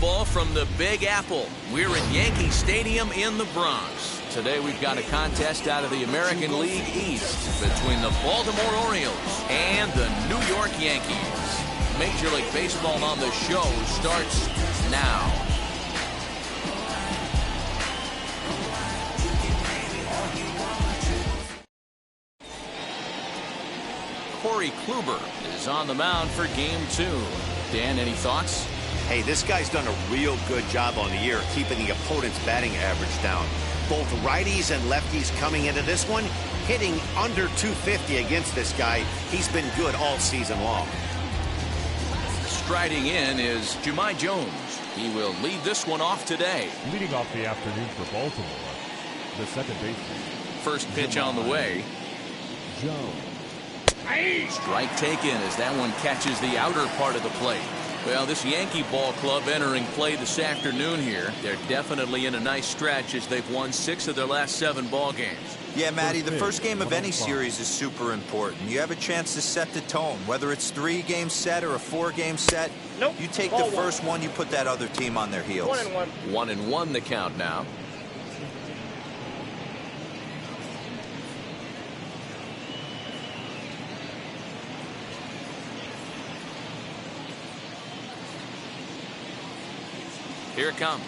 baseball from the Big Apple. We're at Yankee Stadium in the Bronx. Today we've got a contest out of the American League East between the Baltimore Orioles and the New York Yankees. Major League Baseball on the show starts now. Corey Kluber is on the mound for Game 2. Dan, any thoughts? Hey, this guy's done a real good job on the year keeping the opponent's batting average down. Both righties and lefties coming into this one, hitting under 250 against this guy. He's been good all season long. Striding in is Jahmai Jones. He will lead this one off today. Leading off the afternoon for Baltimore, the second baseman. First pitch on the way. Jones. Strike taken as that one catches the outer part of the plate. Well, this Yankee ball club entering play this afternoon here. They're definitely in a nice stretch as they've won 6 of their last 7 ball games. Yeah, Matty, the first game of any series is super important. You have a chance to set the tone, whether it's 3-game set or a 4-game set. You take the first one, you put that other team on their heels. 1-1 the count now. Here it comes.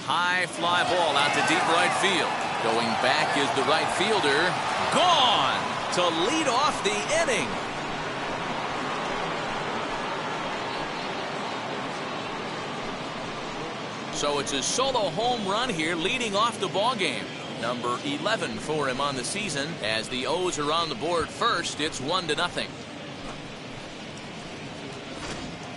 High fly ball out to deep right field. Going back is the right fielder. Gone to lead off the inning. So it's a solo home run here leading off the ball game. Number 11 for him on the season. As the O's are on the board first, it's 1-0.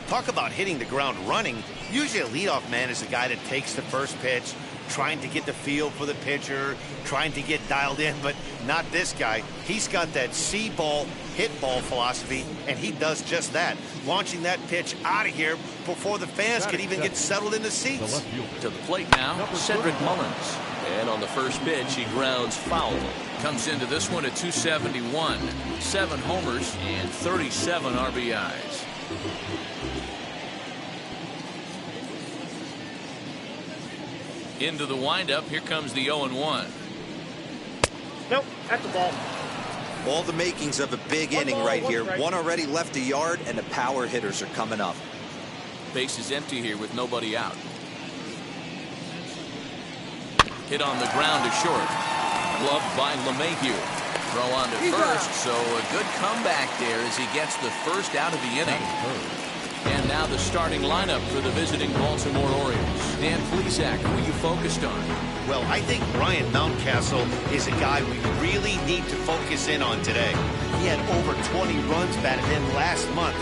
Talk about hitting the ground running. Usually a leadoff man is the guy that takes the first pitch, trying to get the feel for the pitcher, trying to get dialed in, but not this guy. He's got that see ball, hit ball philosophy, and he does just that. Launching that pitch out of here before the fans could even get settled in the seats. To the plate now, Cedric Mullins. And on the first pitch, he grounds foul. Comes into this one at 271. 7 homers and 37 RBIs. Into the windup. Here comes the 0-1. Nope, that's the ball. All the makings of a big inning right here. One already left a yard, and the power hitters are coming up. Base is empty here with nobody out. Hit on the ground to short. Gloved by LeMahieu. Throw on to first, so a good comeback there as he gets the first out of the inning. And now the starting lineup for the visiting Baltimore Orioles. Dan Plesac, who are you focused on? Well, I think Brian Mountcastle is a guy we really need to focus in on today. He had over 20 runs batted in last month.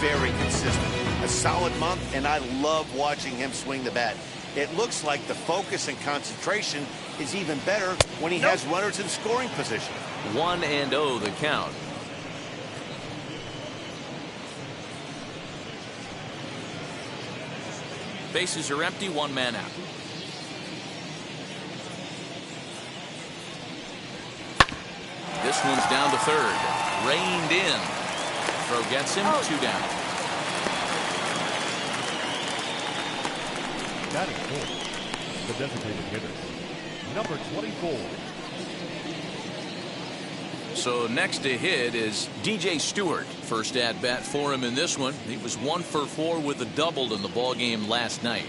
Very consistent. A solid month, and I love watching him swing the bat. It looks like the focus and concentration is even better when he has runners in scoring position. 1-0 the count. Bases are empty, 1 man out. This one's down to third. Reined in. Throw gets him, 2 down. That is full. The designated hitter, number 24. So next to hit is DJ Stewart. First at bat for him in this one. He was 1 for 4 with a double in the ball game last night.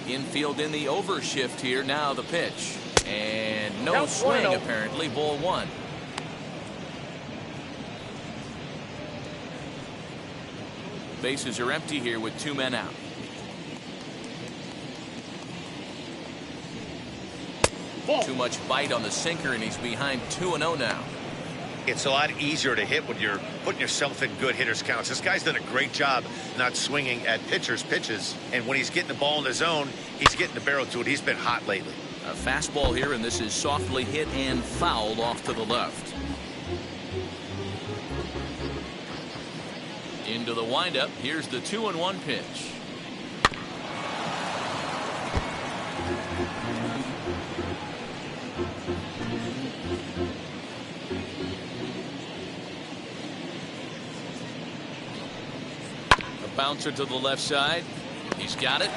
Infield in the overshift here. Now the pitch. And no swing apparently. Ball 1. Bases are empty here with 2 men out. Too much bite on the sinker, and he's behind 2-0 now. It's a lot easier to hit when you're putting yourself in good hitters counts. This guy's done a great job not swinging at pitchers' pitches, and when he's getting the ball in the zone, he's getting the barrel to it. He's been hot lately. A fastball here, and this is softly hit and fouled off to the left. Into the windup. Here's the 2-1 pitch. Bouncer to the left side. He's got it.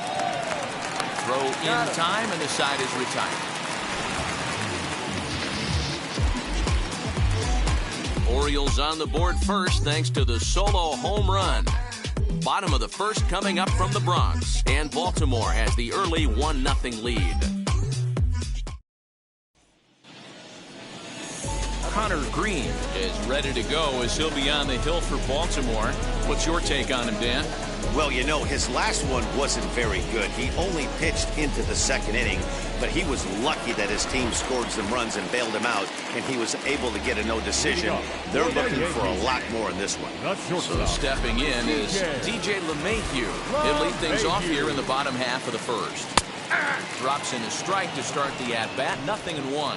Throw in time, and the side is retired. Orioles on the board first thanks to the solo home run. Bottom of the first coming up from the Bronx. And Baltimore has the early 1-0 lead. Connor Green is ready to go as he'll be on the hill for Baltimore. What's your take on him, Dan? Well, you know, his last one wasn't very good. He only pitched into the second inning, but he was lucky that his team scored some runs and bailed him out, and he was able to get a no decision. They're looking for a lot more in this one. So stepping in is DJ LeMahieu. He'll lead things off here in the bottom half of the first. Drops in a strike to start the at-bat. 0-1.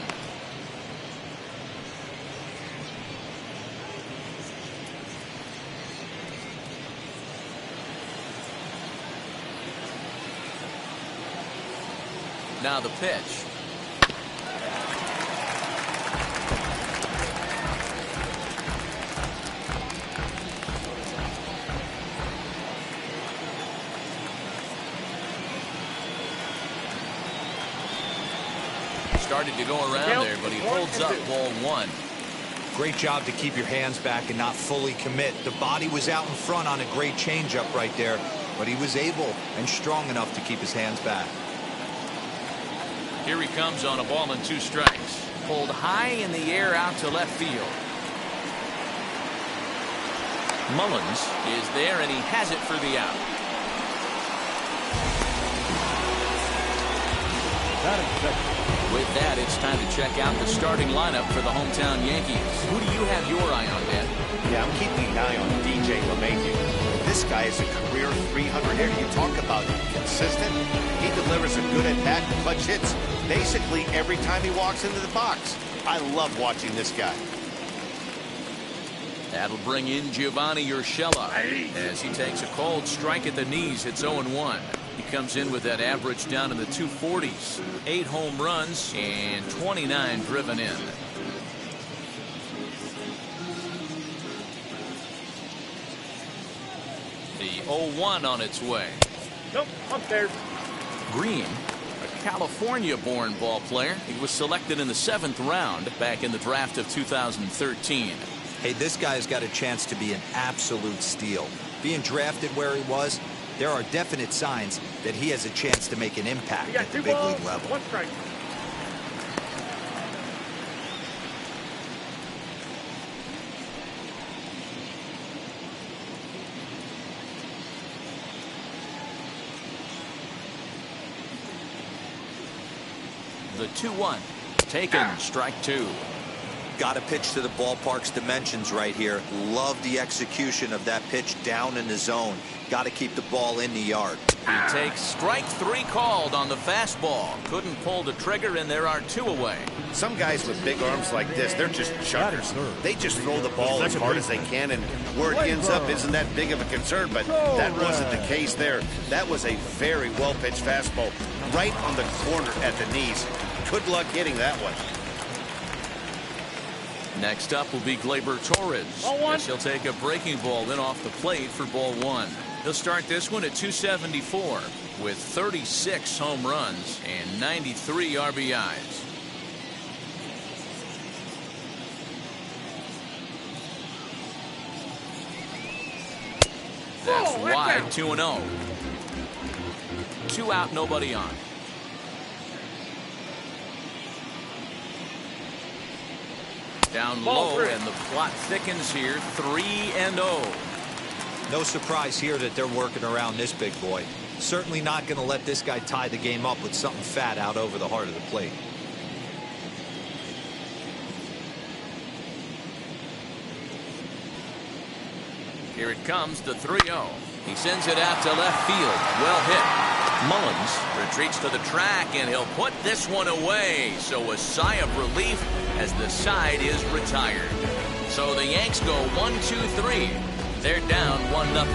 Now the pitch. Started to go around there, but he holds up ball one. Great job to keep your hands back and not fully commit. The body was out in front on a great changeup right there, but he was able and strong enough to keep his hands back. Here he comes on a ball and 2 strikes. Pulled high in the air out to left field. Mullins is there, and he has it for the out. With that, it's time to check out the starting lineup for the hometown Yankees. Who do you have your eye on, Dan? Yeah, I'm keeping an eye on DJ LeMahieu. This guy is a career 300 hitter. You talk about consistent. He delivers a good at-bat and clutch hits basically every time he walks into the box. I love watching this guy. That'll bring in Giovanni Urshela as he takes a cold strike at the knees. It's 0-1. He comes in with that average down in the 240s. 8 home runs and 29 driven in. The 0-1 on its way. Nope, upstairs. Green, a California-born ball player. He was selected in the 7th round back in the draft of 2013. Hey, this guy's got a chance to be an absolute steal. Being drafted where he was, there are definite signs that he has a chance to make an impact at the big league level. 1 strike. The 2-1. Taken, strike 2. Got to pitch to the ballpark's dimensions right here. Love the execution of that pitch down in the zone. Got to keep the ball in the yard. He takes strike 3 called on the fastball. Couldn't pull the trigger, and there are 2 away. Some guys with big arms like this, they're just chuckers. They just throw the ball as hard as they can, and where it ends up isn't that big of a concern, but that wasn't the case there. That was a very well-pitched fastball right on the corner at the knees. Good luck hitting that one. Next up will be Gleyber Torres. Yes, he'll take a breaking ball in off the plate for ball 1. He'll start this one at 274 with 36 home runs and 93 RBIs. That's wide, 2-0. 2 out, nobody on. Down low, and the plot thickens here. 3-0. No surprise here that they're working around this big boy. Certainly not going to let this guy tie the game up with something fat out over the heart of the plate. Here it comes, the 3-0. He sends it out to left field. Well hit. Mullins retreats to the track, and he'll put this one away. So a sigh of relief as the side is retired. So the Yanks go 1-2-3. They're down 1-0.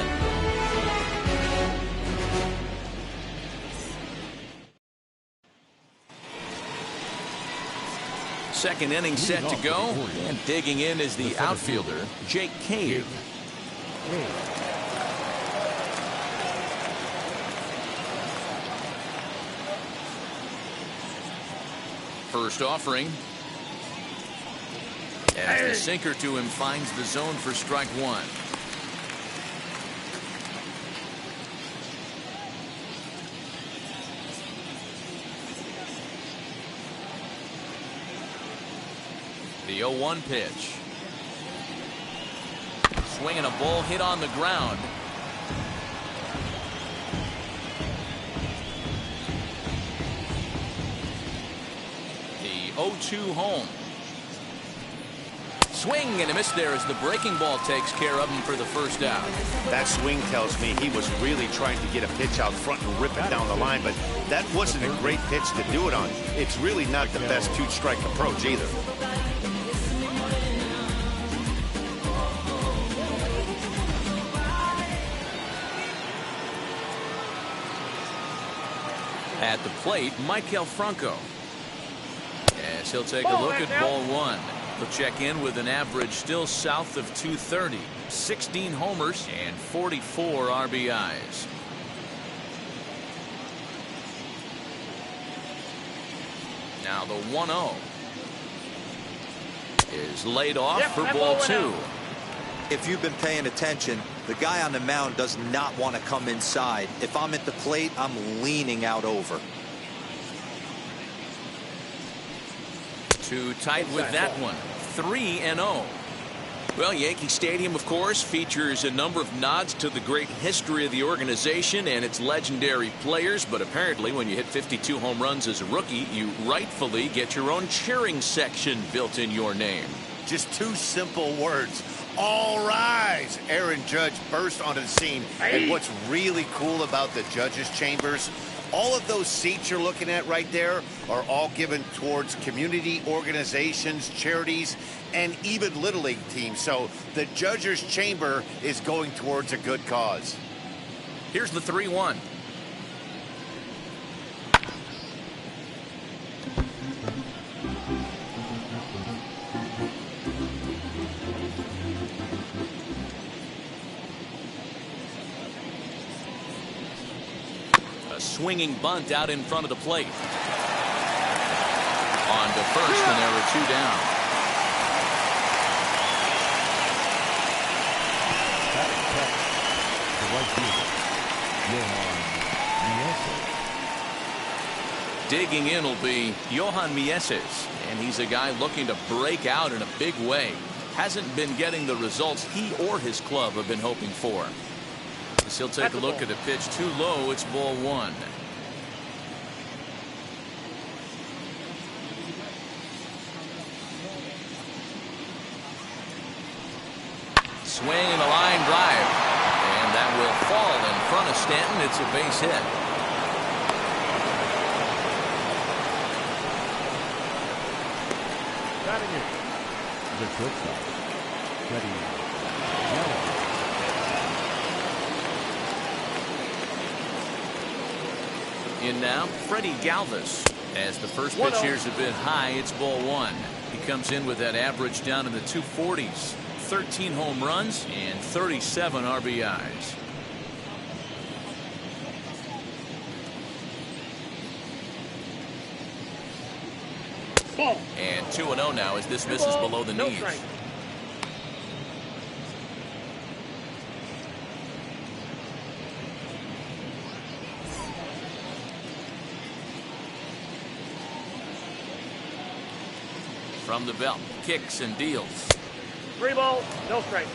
Second inning set to go, and digging in is the outfielder, Jake Cave. first offering. As the sinker to him finds the zone for strike one. The 0-1 pitch. Swinging a ball hit on the ground. The 0-2 home. Swing and a miss there as the breaking ball takes care of him for the first out. That swing tells me he was really trying to get a pitch out front and rip it down the line, but that wasn't a great pitch to do it on. It's really not the best two-strike approach either. At the plate, Maikel Franco. As he'll take a look at ball one. He'll check in with an average still south of 230, 16 homers and 44 RBIs. Now the 1-0 is laid off for ball two. If you've been paying attention, the guy on the mound does not want to come inside. If I'm at the plate, I'm leaning out over. Too tight with that one. 3-0. Well, Yankee Stadium, of course, features a number of nods to the great history of the organization and its legendary players. But apparently, when you hit 52 home runs as a rookie, you rightfully get your own cheering section built in your name. Just two simple words. All rise. Aaron Judge burst onto the scene. And what's really cool about the judges' chambers, all of those seats you're looking at right there are all given towards community organizations, charities, and even Little League teams. So the judges' chamber is going towards a good cause. Here's the 3-1. Swinging bunt out in front of the plate. On to first, and there were two down. Digging in will be Yohan Mieses, and he's a guy looking to break out in a big way. Hasn't been getting the results he or his club have been hoping for. He'll take a look at a pitch too low. It's ball one. Swing and a line drive. And that will fall in front of Stanton. It's a base hit. Batting it. The shortstop, Freddie. In now, Freddie Galvis. As the first pitch here's a bit high, it's ball one. He comes in with that average down in the 240s. 13 home runs and 37 RBIs. Ball. And 2-0 now as this misses below the knees. Strike. From the belt, kicks and deals. 3 ball, no strike.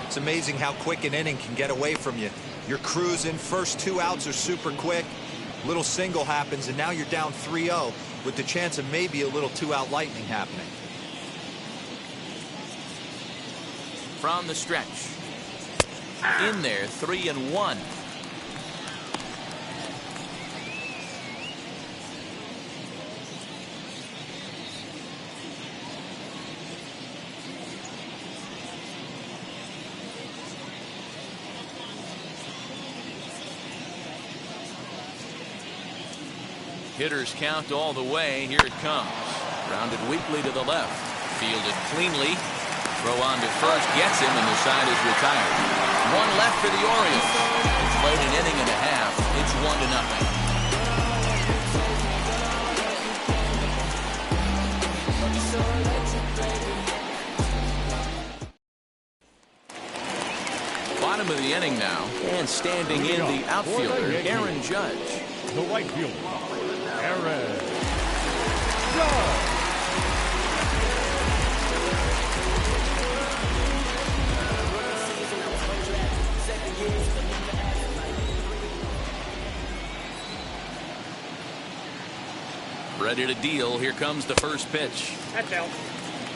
It's amazing how quick an inning can get away from you. You're cruising, first 2 outs are super quick. Little single happens, and now you're down 3-0 with the chance of maybe a little 2-out lightning happening. From the stretch. In there, 3-1. Hitters count all the way. Here it comes. Rounded weakly to the left. Fielded cleanly. Throw on to first. Gets him, and the side is retired. 1 left for the Orioles. It's played an inning and a half. It's 1-0. inning now, and standing in the outfielder, Aaron Judge. The right fielder, Aaron Judge. Ready to deal. Here comes the first pitch. That's out.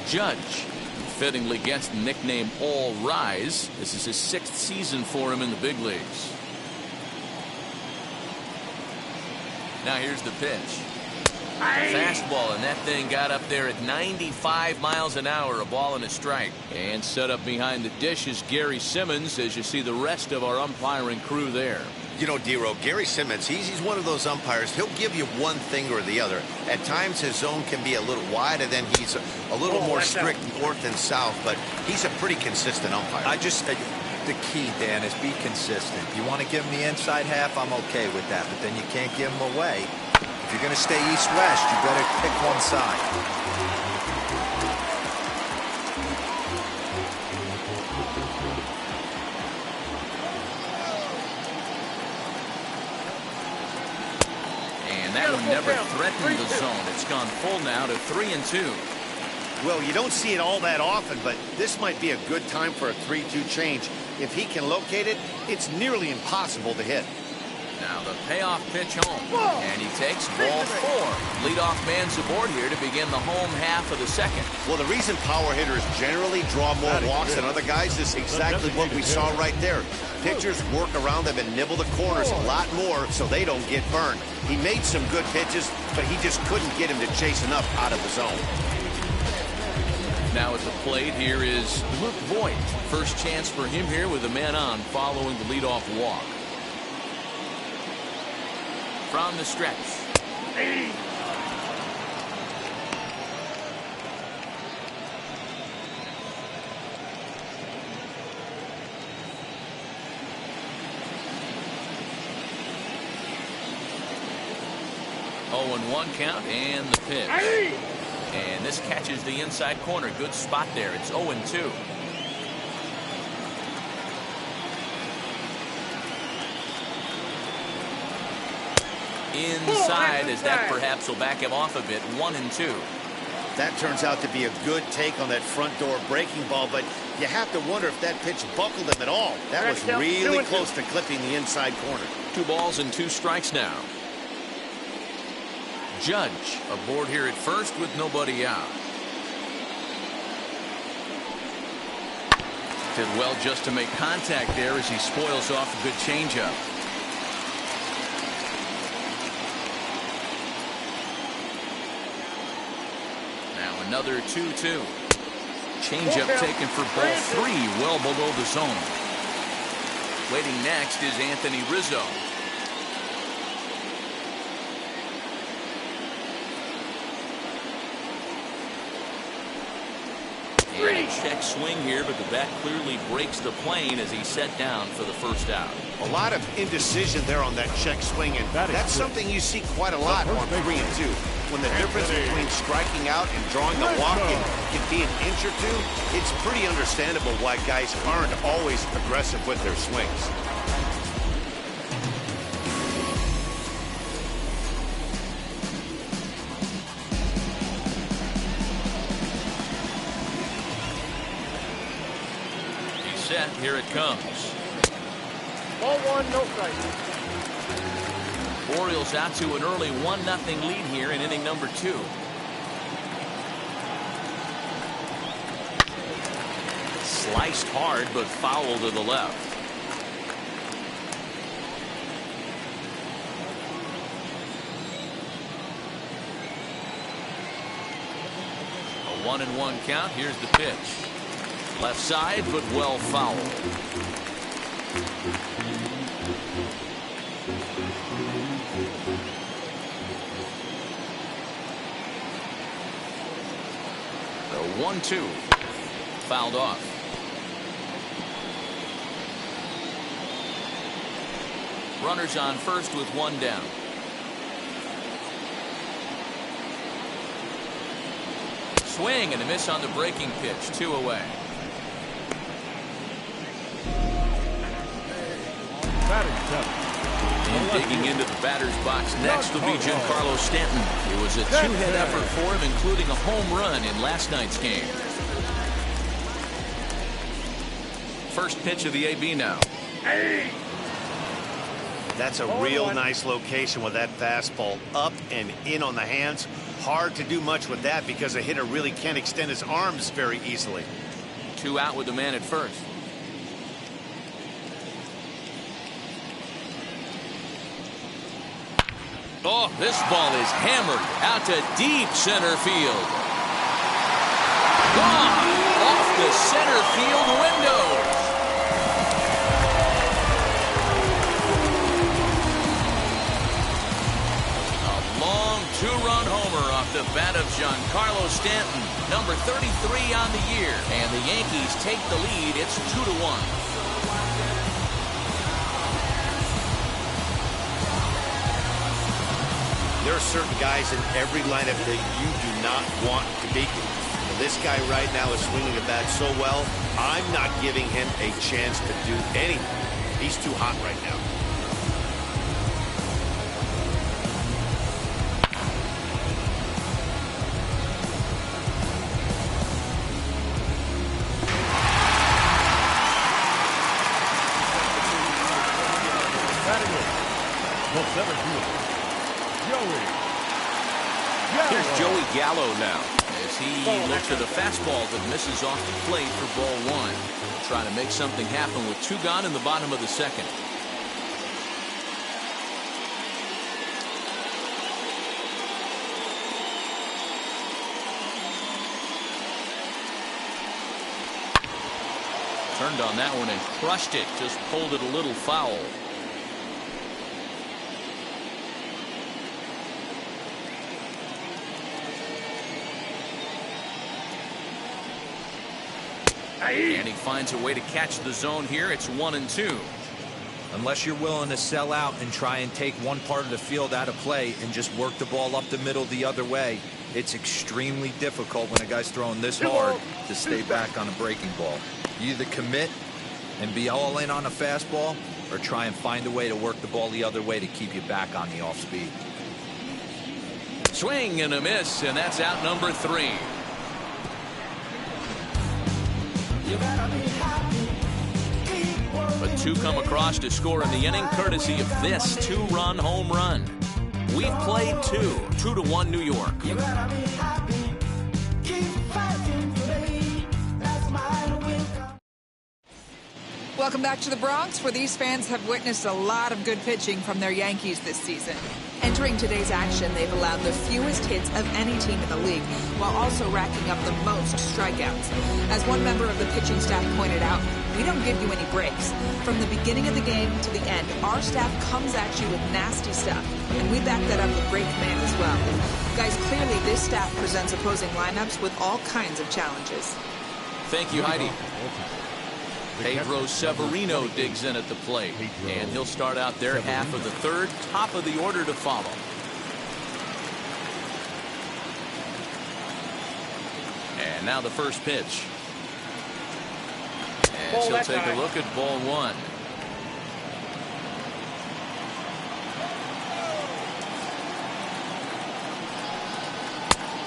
Judge fittingly gets the nickname All Rise. This is his 6th season for him in the big leagues. Now here's the pitch. Fastball, and that thing got up there at 95 miles an hour, a ball and a strike. And set up behind the dish is Gary Simmons, as you see the rest of our umpiring crew there. You know, D-Row, Gary Simmons, he's one of those umpires. He'll give you one thing or the other. At times, his zone can be a little wide, and then he's a little more strict north and south, but he's a pretty consistent umpire. The key, Dan, is be consistent. You want to give him the inside half, I'm okay with that, but then you can't give him away. If you're going to stay east-west, you better pick one side. And that one never threatened the zone. It's gone full now to 3-2. Well, you don't see it all that often, but this might be a good time for a 3-2 change. If he can locate it, it's nearly impossible to hit. Now the payoff pitch home, and he takes ball 4. Leadoff man's aboard here to begin the home half of the second. Well, the reason power hitters generally draw more walks than other guys is exactly what we saw right there. Pitchers work around them and nibble the corners a lot more so they don't get burned. He made some good pitches, but he just couldn't get him to chase enough out of the zone. Now at the plate here is Luke Voigt. First chance for him here with a man on following the leadoff walk. From the stretch. Oh, and 1 count, and the pitch. And this catches the inside corner. Good spot there. It's 0-2. Inside, as that perhaps will back him off a bit. 1-2. That turns out to be a good take on that front door breaking ball, but you have to wonder if that pitch buckled him at all. That was really close to clipping the inside corner. 2 balls and 2 strikes now. Judge aboard here at first with nobody out. Did well just to make contact there as he spoils off a good changeup. Now another 2-2. Changeup taken for ball 3, well below the zone. Waiting next is Anthony Rizzo. And a check swing here, but the bat clearly breaks the plane as he's set down for the first out. A lot of indecision there on that check swing, and that's something you see quite a lot on 3 and 2. When the difference between striking out and drawing a walk can be an inch or 2, it's pretty understandable why guys aren't always aggressive with their swings. Here it comes. Ball 1, no strike. Orioles out to an early 1-0 lead here in inning number 2. Sliced hard, but foul to the left. A 1-1 count. Here's the pitch. Left side, but well fouled. The 1-2. Fouled off. Runners on first with 1 down. Swing and a miss on the breaking pitch. 2 away. Batting seven. And digging into the batter's box next will be Giancarlo Stanton. It was a two-hit effort for him, including a home run in last night's game. First pitch of the AB now. That's a real nice location with that fastball up and in on the hands. Hard to do much with that because a hitter really can't extend his arms very easily. 2 out with the man at first. Oh, this ball is hammered out to deep center field. Gone off the center field windows. A long 2-run homer off the bat of Giancarlo Stanton, number 33 on the year. And the Yankees take the lead. It's 2-1. There are certain guys in every lineup that you do not want to beat you. Well, this guy right now is swinging the bat so well, I'm not giving him a chance to do anything. He's too hot right now. Batting in. The center fielder. Here's Joey Gallo now as he looks for the fastball that misses off the plate for ball 1. Trying to make something happen with 2 gone in the bottom of the second. Turned on that one and crushed it. Just pulled it a little foul. And he finds a way to catch the zone here. It's 1-2. Unless you're willing to sell out and try and take one part of the field out of play and just work the ball up the middle the other way, it's extremely difficult when a guy's throwing this hard to stay back on a breaking ball. You either commit and be all in on a fastball or try and find a way to work the ball the other way to keep you back on the off speed. Swing and a miss, and that's out number 3. But 2 come across to score in the inning, courtesy of this 2-run home run. We've played 2-1 New York. Welcome back to the Bronx, where these fans have witnessed a lot of good pitching from their Yankees this season. Entering today's action, they've allowed the fewest hits of any team in the league, while also racking up the most strikeouts. As one member of the pitching staff pointed out, we don't give you any breaks. From the beginning of the game to the end, our staff comes at you with nasty stuff, and we back that up with great command as well. Guys, clearly this staff presents opposing lineups with all kinds of challenges. Thank you, Heidi. Pedro Severino digs in at the plate, and he'll start out their half of the third, top of the order to follow. And now the first pitch. As he'll take a look at ball 1.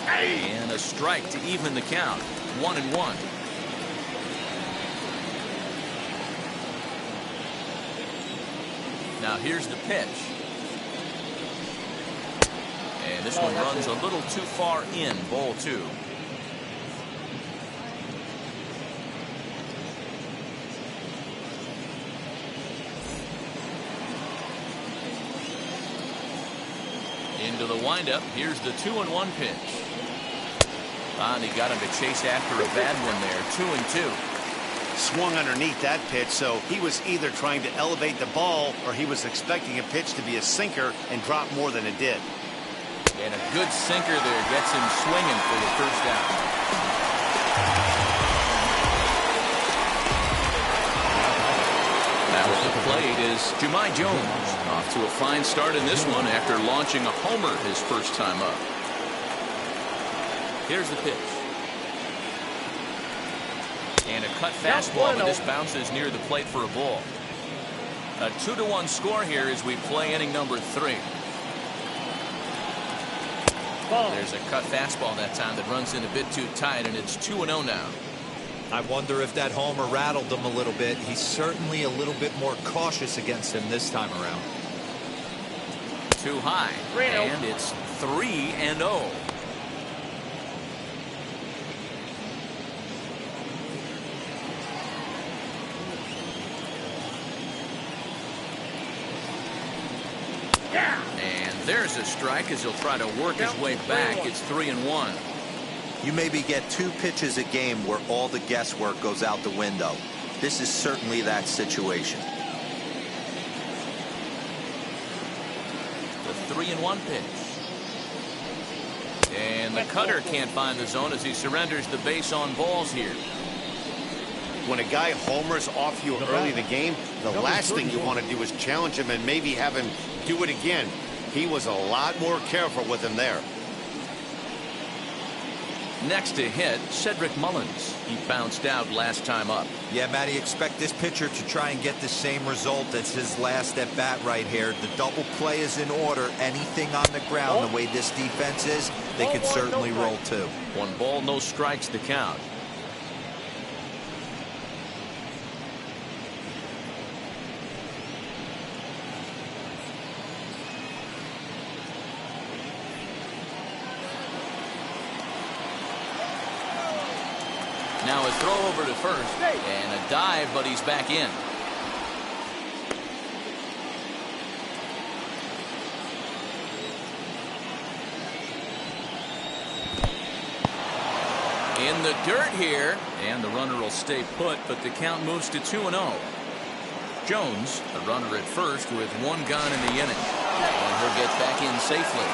And a strike to even the count. 1-1. Now here's the pitch. And this one runs a little too far in, ball 2. Into the windup. Here's the 2-1 pitch. And he got him to chase after a bad one there. 2-2. Swung underneath that pitch, so he was either trying to elevate the ball or he was expecting a pitch to be a sinker and drop more than it did. And a good sinker there gets him swinging for the first out. Now at the plate is Jahmai Jones, off to a fine start in this one after launching a homer his first time up. Here's the pitch. And a cut fastball, but this bounces near the plate for a ball. A 2-1 score here as we play inning number 3. There's a cut fastball that time that runs in a bit too tight, and it's 2-0 now. I wonder if that homer rattled him a little bit. He's certainly a little bit more cautious against him this time around. Too high, and it's 3-0. And there's a strike as he'll try to work his way back. It's 3-1. You maybe get 2 pitches a game where all the guesswork goes out the window. This is certainly that situation. The 3-1 pitch. And the cutter can't find the zone as he surrenders the base on balls here. When a guy homers off you early in the game, the last thing you want to do is challenge him and maybe have him do it again. He was a lot more careful with him there. Next to hit, Cedric Mullins. He bounced out last time up. Yeah, Matty, expect this pitcher to try and get the same result as his last at bat right here. The double play is in order. Anything on the ground, the way this defense is, they could certainly roll 2. 1 ball, no strikes to count. Now a throw over to first, and a dive, but he's back in. In the dirt here, and the runner will stay put, but the count moves to 2-0. Jones, the runner at first with 1 gone in the inning, and he'll get back in safely.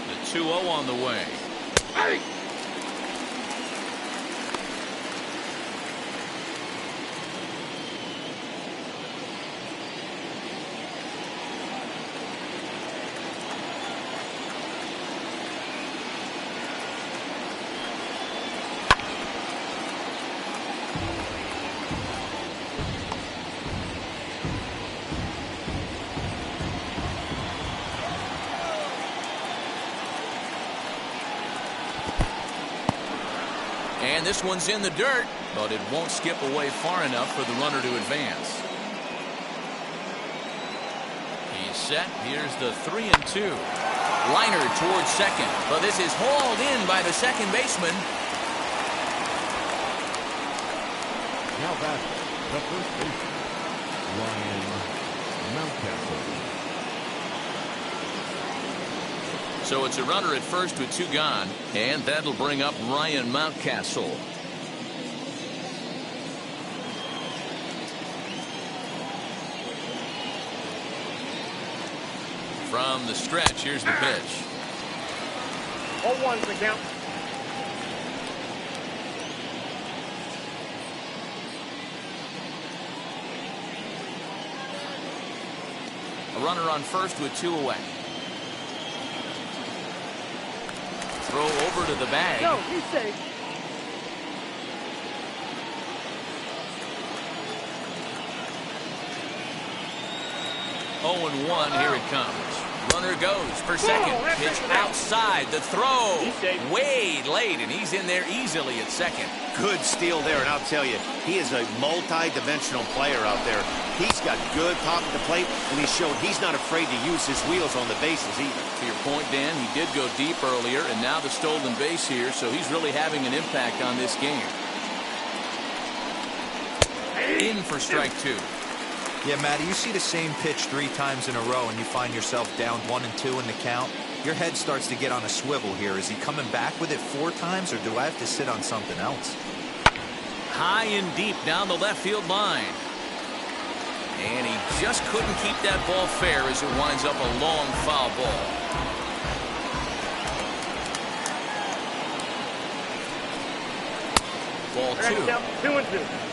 The 2-0 on the way. Hey! And this one's in the dirt, but it won't skip away far enough for the runner to advance. He's set. Here's the 3-2. Liner towards second, but this is hauled in by the second baseman. Now back, the first baseman, Ryan Mountcastle. So it's a runner at first with 2 gone, and that'll bring up Ryan Mountcastle. From the stretch, here's the pitch. 0-1's the count. A runner on first with 2 away. Throw over to the bag. No, he's safe. Oh, 0-1, here it comes. Runner goes for second. Pitch outside. The throw way late, and he's in there easily at second. Good steal there, and I'll tell you, he is a multi-dimensional player out there. He's got good pop at the plate, and he showed he's not afraid to use his wheels on the bases either. To your point, Dan, he did go deep earlier, and now the stolen base here, so he's really having an impact on this game. In for strike 2. Yeah, Matty, you see the same pitch 3 times in a row and you find yourself down 1-2 in the count. Your head starts to get on a swivel here. Is he coming back with it 4 times, or do I have to sit on something else? High and deep down the left field line. And he just couldn't keep that ball fair as it winds up a long foul ball. Ball 2. 2-2.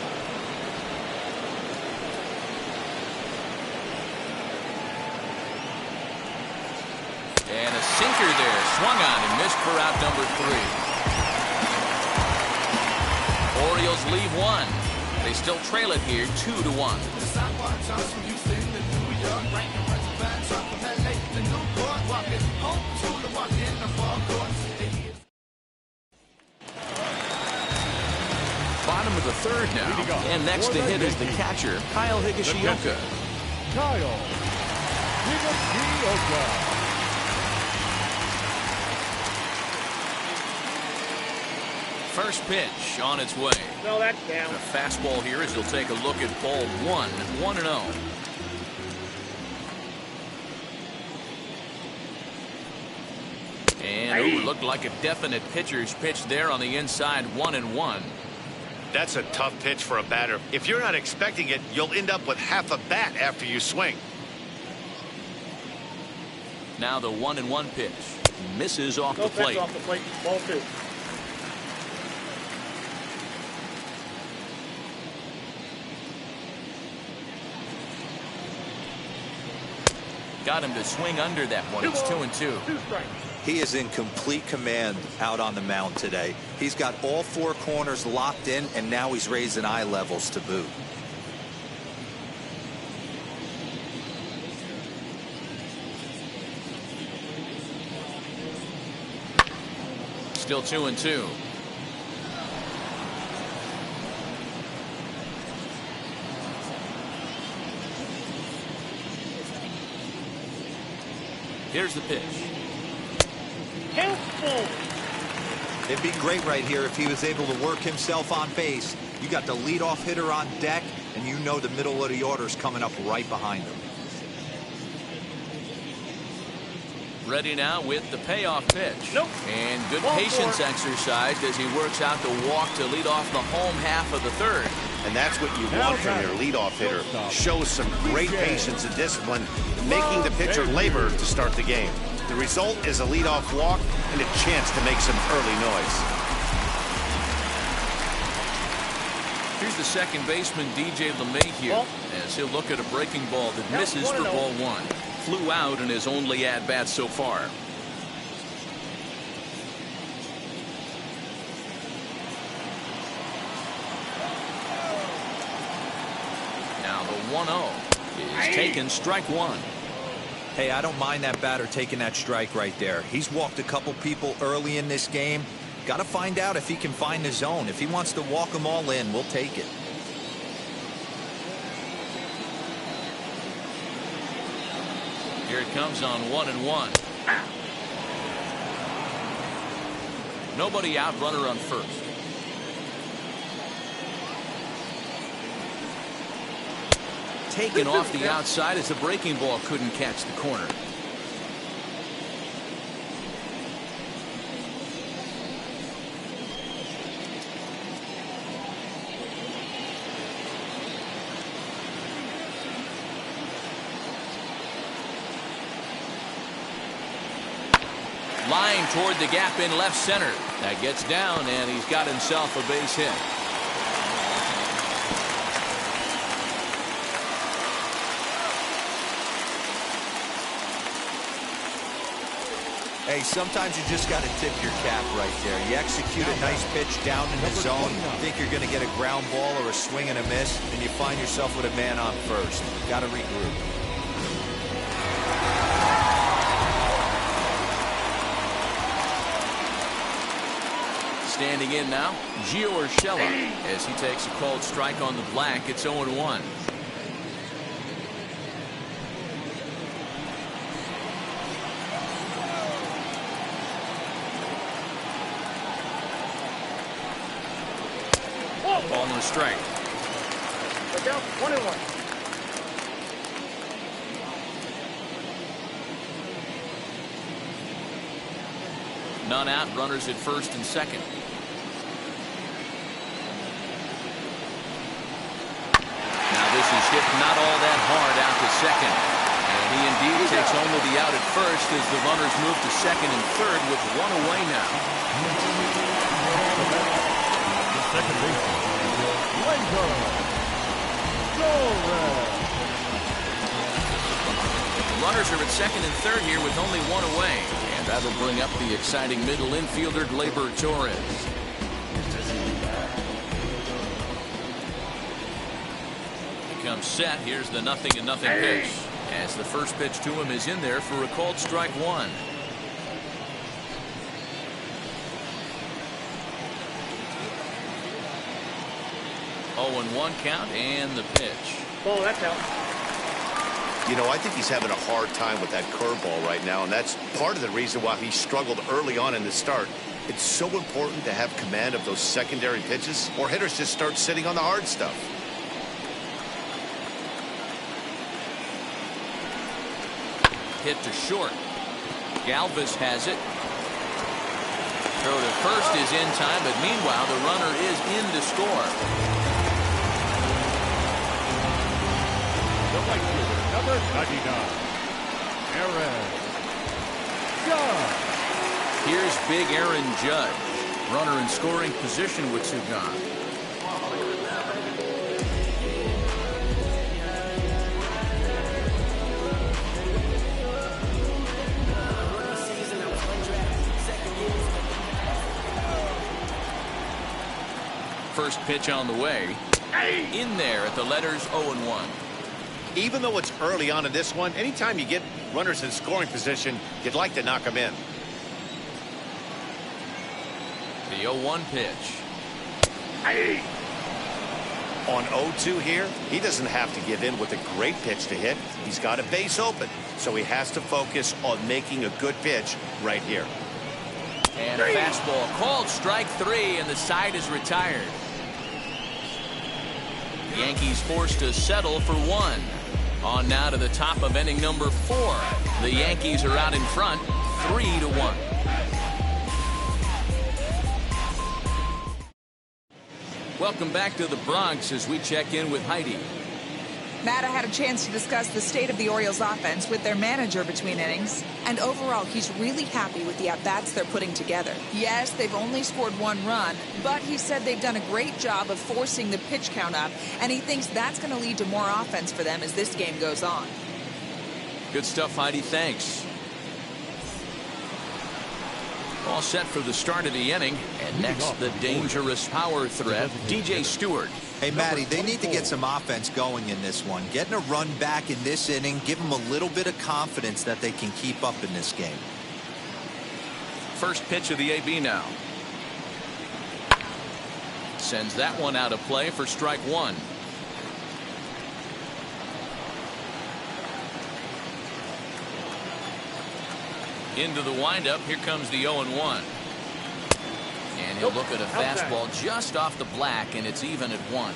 And a sinker there. Swung on and missed for out number 3. Orioles leave one. They still trail it here 2-1. Bottom of the third now. And next to hit is the catcher, Kyle Higashioka. Kyle Higashioka. First pitch on its way. No, that's down. The fastball here as he'll take a look at ball 1, 1-0. And ooh, looked like a definite pitcher's pitch there on the inside, 1-1. That's a tough pitch for a batter. If you're not expecting it, you'll end up with half a bat after you swing. Now the 1-1 pitch. Misses off the plate. Off the plate. Ball 2. Got him to swing under that one. It's 2-2. 2 strikes. He is in complete command out on the mound today. He's got all 4 corners locked in, and now he's raising eye levels to boot. Still 2-2. Here's the pitch. It'd be great right here if he was able to work himself on base. You got the leadoff hitter on deck, and you know the middle of the order's coming up right behind him. Ready now with the payoff pitch. Nope. And good patience exercised as he works out the walk to lead off the home half of the third. And that's what you want from your leadoff hitter. Shows some great patience and discipline, making the pitcher labor to start the game. The result is a leadoff walk and a chance to make some early noise. Here's the second baseman, DJ LeMahieu, as he'll look at a breaking ball that misses for ball 1. Flew out in his only at-bat so far. Now the 1-0 is taken, strike 1. Hey, I don't mind that batter taking that strike right there. He's walked a couple people early in this game. Got to find out if he can find the zone. If he wants to walk them all in, we'll take it. Here it comes on 1-1. Nobody out, runner on first. Taken off the outside as the breaking ball couldn't catch the corner. Line toward the gap in left center. That gets down, and he's got himself a base hit. Hey, sometimes you just got to tip your cap right there. You execute a nice pitch down in the zone, think you're going to get a ground ball or a swing and a miss, and you find yourself with a man on first. Got to regroup. Standing in now, Gio Urshela, as he takes a called strike on the black. It's 0-1. Ball and a strike. We're down 1-1. None out, runners at first and second. Now this is hit not all that hard out to second. And he indeed takes only the out at first as the runners move to second and third with one away now. The second baseman, Runners are at second and third here with only one away. And that'll bring up the exciting middle infielder, Gleyber Torres. He comes set. Here's the 0-0 pitch. As the first pitch to him is in there for a called strike one. Oh, and 1 count and the pitch. Ball, that's out. You know, I think he's having a hard time with that curveball right now, and that's part of the reason why he struggled early on in the start. It's so important to have command of those secondary pitches, or hitters just start sitting on the hard stuff. Hit to short. Galvis has it. Throw to first is in time, but meanwhile the runner is in to score. The right fielder, number 99, Aaron Judge. Here's big Aaron Judge. Runner in scoring position with two gone. First pitch on the way. In there at the letters 0-1. Even though it's early on in this one, anytime you get runners in scoring position, you'd like to knock them in. The 0-1 pitch. On 0-2 here, he doesn't have to give in with a great pitch to hit. He's got a base open, so he has to focus on making a good pitch right here. And a fastball called strike three, and the side is retired. The Yankees forced to settle for one. On now to the top of inning number 4. The Yankees are out in front, 3-1. Welcome back to the Bronx as we check in with Heidi. Matt, I had a chance to discuss the state of the Orioles offense with their manager between innings, and overall he's really happy with the at-bats they're putting together. Yes, they've only scored 1 run, but he said they've done a great job of forcing the pitch count up, and he thinks that's going to lead to more offense for them as this game goes on. Good stuff, Heidi. Thanks. All set for the start of the inning, and next the dangerous power threat, DJ Stewart. Hey, Matty, they need to get some offense going in this one. Getting a run back in this inning, give them a little bit of confidence that they can keep up in this game. First pitch of the AB now. Sends that one out of play for strike one. Into the windup. Here comes the 0-1. And he'll look at a fastball just off the black, and it's even at 1.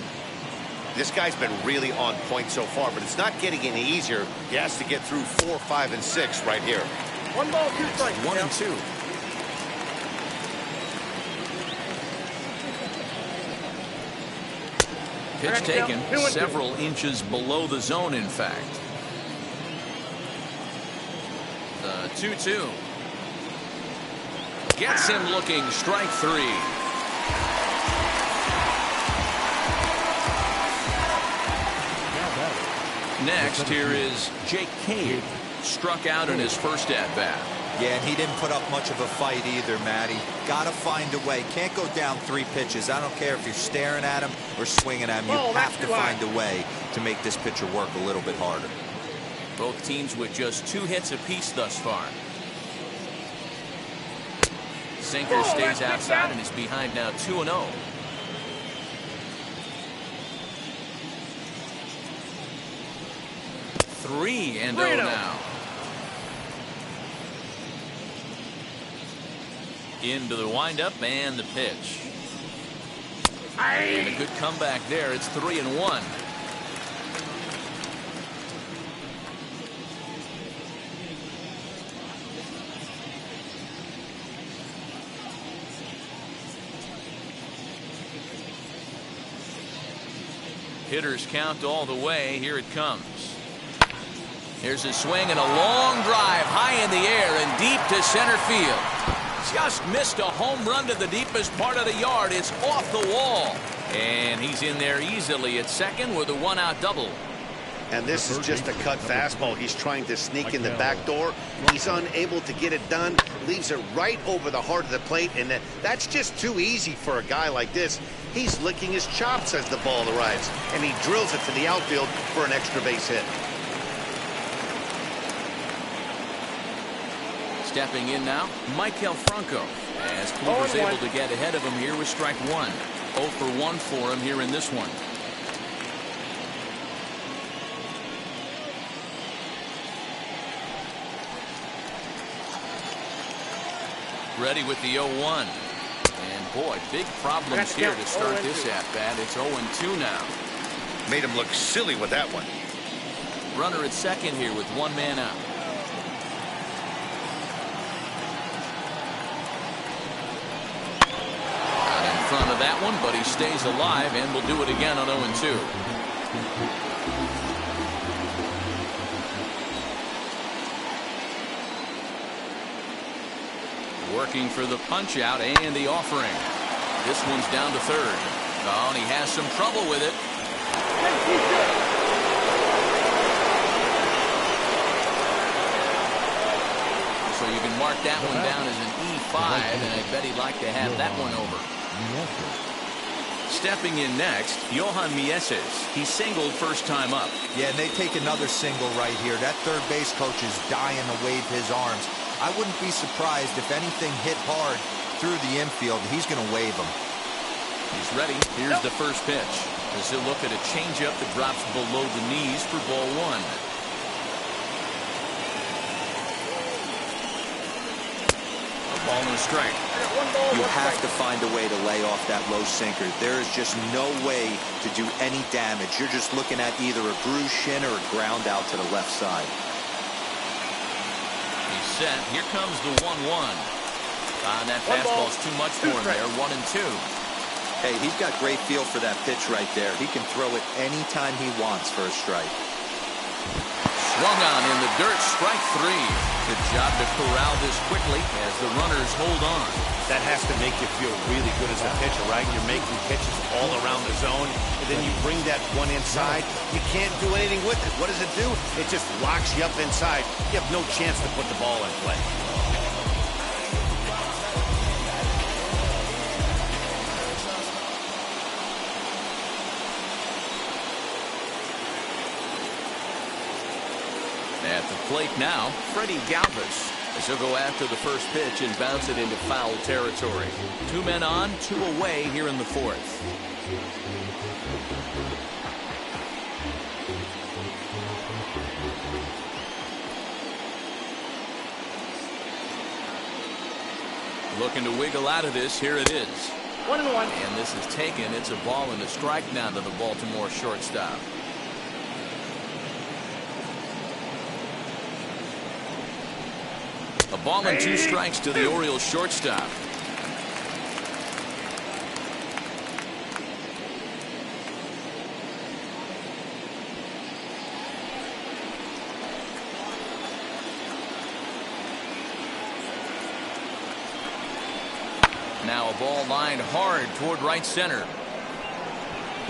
This guy's been really on point so far, but it's not getting any easier. He has to get through 4, 5, and 6 right here. 1 ball, 2 strikes. 1 and 2. Pitch taken several inches below the zone, in fact. The 2-2. Gets him looking, strike 3. Next, here is Jake Cade. Struck out in his first at-bat. Yeah, and he didn't put up much of a fight either, Matty. Got to find a way. Can't go down 3 pitches. I don't care if you're staring at him or swinging at him. You have to find a way to make this pitcher work a little bit harder. Both teams with just 2 hits apiece thus far. Sinker stays outside and is behind now 2-0. Three and 0 now. Into the windup and the pitch. And a good comeback there. It's 3-1. Hitters count all the way. Here it comes. Here's a swing and a long drive high in the air and deep to center field. Just missed a home run to the deepest part of the yard. It's off the wall. And he's in there easily at second with a 1-out double. And this is just a cut fastball. He's trying to sneak in the back door. He's unable to get it done. Leaves it right over the heart of the plate. And that's just too easy for a guy like this. He's licking his chops as the ball arrives. And he drills it to the outfield for an extra base hit. Stepping in now, Michael Franco. As Kluber's able to get ahead of him here with strike one. 0 for 1 for him here in this one. Ready with the 0-1. And boy, big problems here to start this at-bat. It's 0-2 now. Made him look silly with that one. Runner at second here with one man out. Out in front of that one, but he stays alive and will do it again on 0-2. Working for the punch out and the offering. This one's down to third. Oh, and he has some trouble with it. So you can mark that one down as an E5, and I bet he'd like to have that one over. Stepping in next, Johan Mieses. He singled first time up. Yeah, and they take another single right here. That third base coach is dying to wave his arms. I wouldn't be surprised if anything hit hard through the infield. He's going to wave them. He's ready. Here's the first pitch. As he'll look at a changeup that drops below the knees for ball one. A ball and a strike. You have to find a way to lay off that low sinker. There is just no way to do any damage. You're just looking at either a bruised shin or a ground out to the left side. Set. Here comes the 1-1. That fastball's too much for him there. 1-2. Hey, he's got great feel for that pitch right there. He can throw it anytime he wants for a strike. Swung on in the dirt. Strike three. Good job to corral this quickly as the runners hold on. That has to make you feel really good as a pitcher, right? You're making pitches all around the zone, and then you bring that one inside. You can't do anything with it. What does it do? It just locks you up inside. You have no chance to put the ball in play. At the plate now, Freddie Galvis. As he'll go after the first pitch and bounce it into foul territory. 2 men on, 2 away here in the fourth. Looking to wiggle out of this. Here it is. 1-1. And this is taken. It's a ball and a strike now to the Baltimore shortstop. A ball and 2 strikes to the Orioles shortstop. Now a ball lined hard toward right center.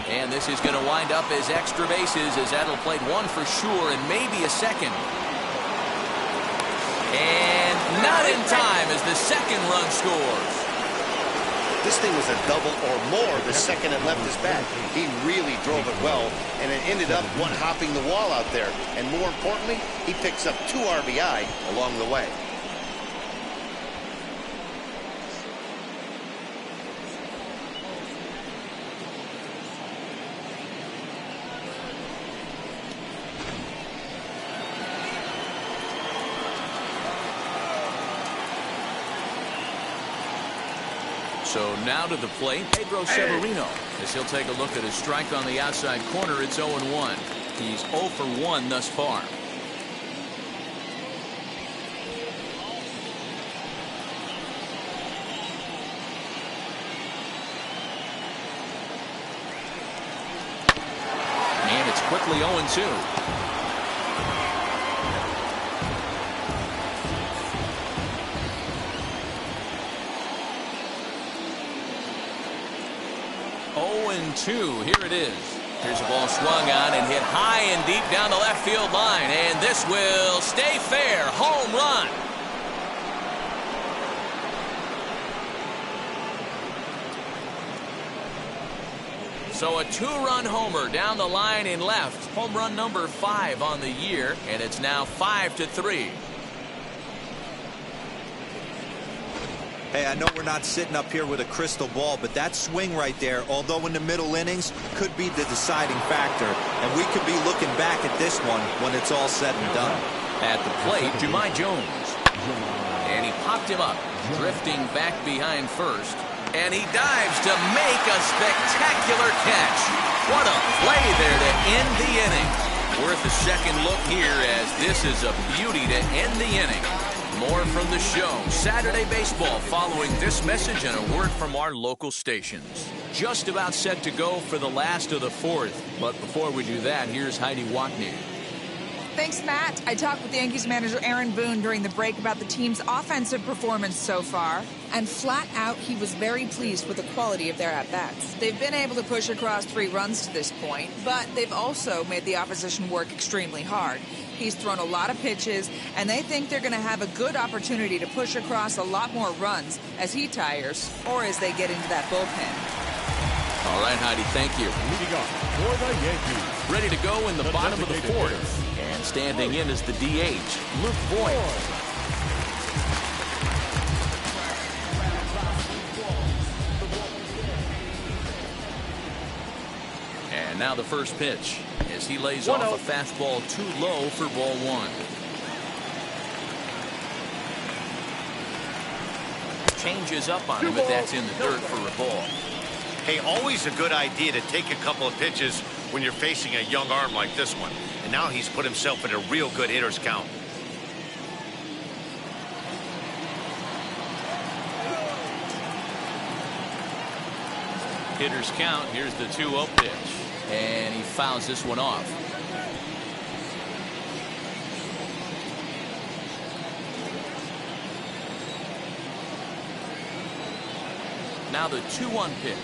And this is going to wind up as extra bases as that'll play one for sure and maybe a second. And not in time as the second run scores. This thing was a double or more the second it left his bat. He really drove it well, and it ended up one-hopping the wall out there. And more importantly, he picks up 2 RBI along the way. So now to the plate, Pedro Severino, as he'll take a look at his strike on the outside corner. It's 0-1. He's 0 for 1 thus far. And it's quickly 0-2. Here it is. Here's a ball swung on and hit high and deep down the left field line. And this will stay fair. Home run. So a two-run homer down the line in left. Home run number 5 on the year. And it's now 5-3. Hey, I know we're not sitting up here with a crystal ball, but that swing right there, although in the middle innings, could be the deciding factor. And we could be looking back at this one when it's all said and done. At the plate, Jahmai Jones. And he popped him up, drifting back behind first. And he dives to make a spectacular catch. What a play there to end the inning. Worth a second look here, as this is a beauty to end the inning. More from the show. Saturday Baseball following this message and a word from our local stations. Just about set to go for the last of the 4th. But before we do that, here's Heidi Watney. Thanks, Matt. I talked with Yankees manager Aaron Boone during the break about the team's offensive performance so far. And flat out, he was very pleased with the quality of their at-bats. They've been able to push across 3 runs to this point, but they've also made the opposition work extremely hard. He's thrown a lot of pitches, and they think they're going to have a good opportunity to push across a lot more runs as he tires or as they get into that bullpen. All right, Heidi, thank you. Leading off for the Yankees. Ready to go in the bottom of the 4th. And standing in is the DH, Luke Voigt. And now the first pitch as he lays off a fastball too low for ball 1. Changes up on him, but that's in the dirt for a ball. Hey, always a good idea to take a couple of pitches when you're facing a young arm like this one. And now he's put himself in a real good hitter's count. Hitter's count. Here's the 2-0 pitch. And he fouls this one off. Now the 2-1 pitch.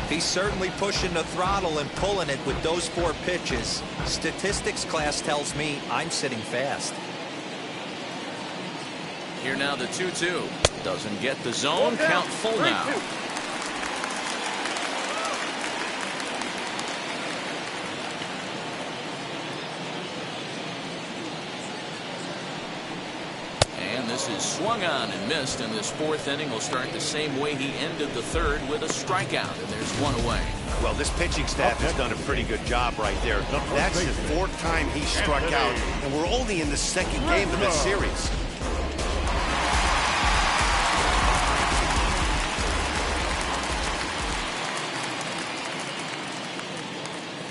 He's certainly pushing the throttle and pulling it with those 4 pitches. Statistics class tells me I'm sitting fast. Here now the 2-2. Doesn't get the zone. Count full now. And this is swung on and missed, and this 4th inning will start the same way he ended the 3rd, with a strikeout, and there's 1 away. Well, this pitching staff has done a pretty good job right there. That's the 4th time he struck out, and we're only in the 2nd game of the series.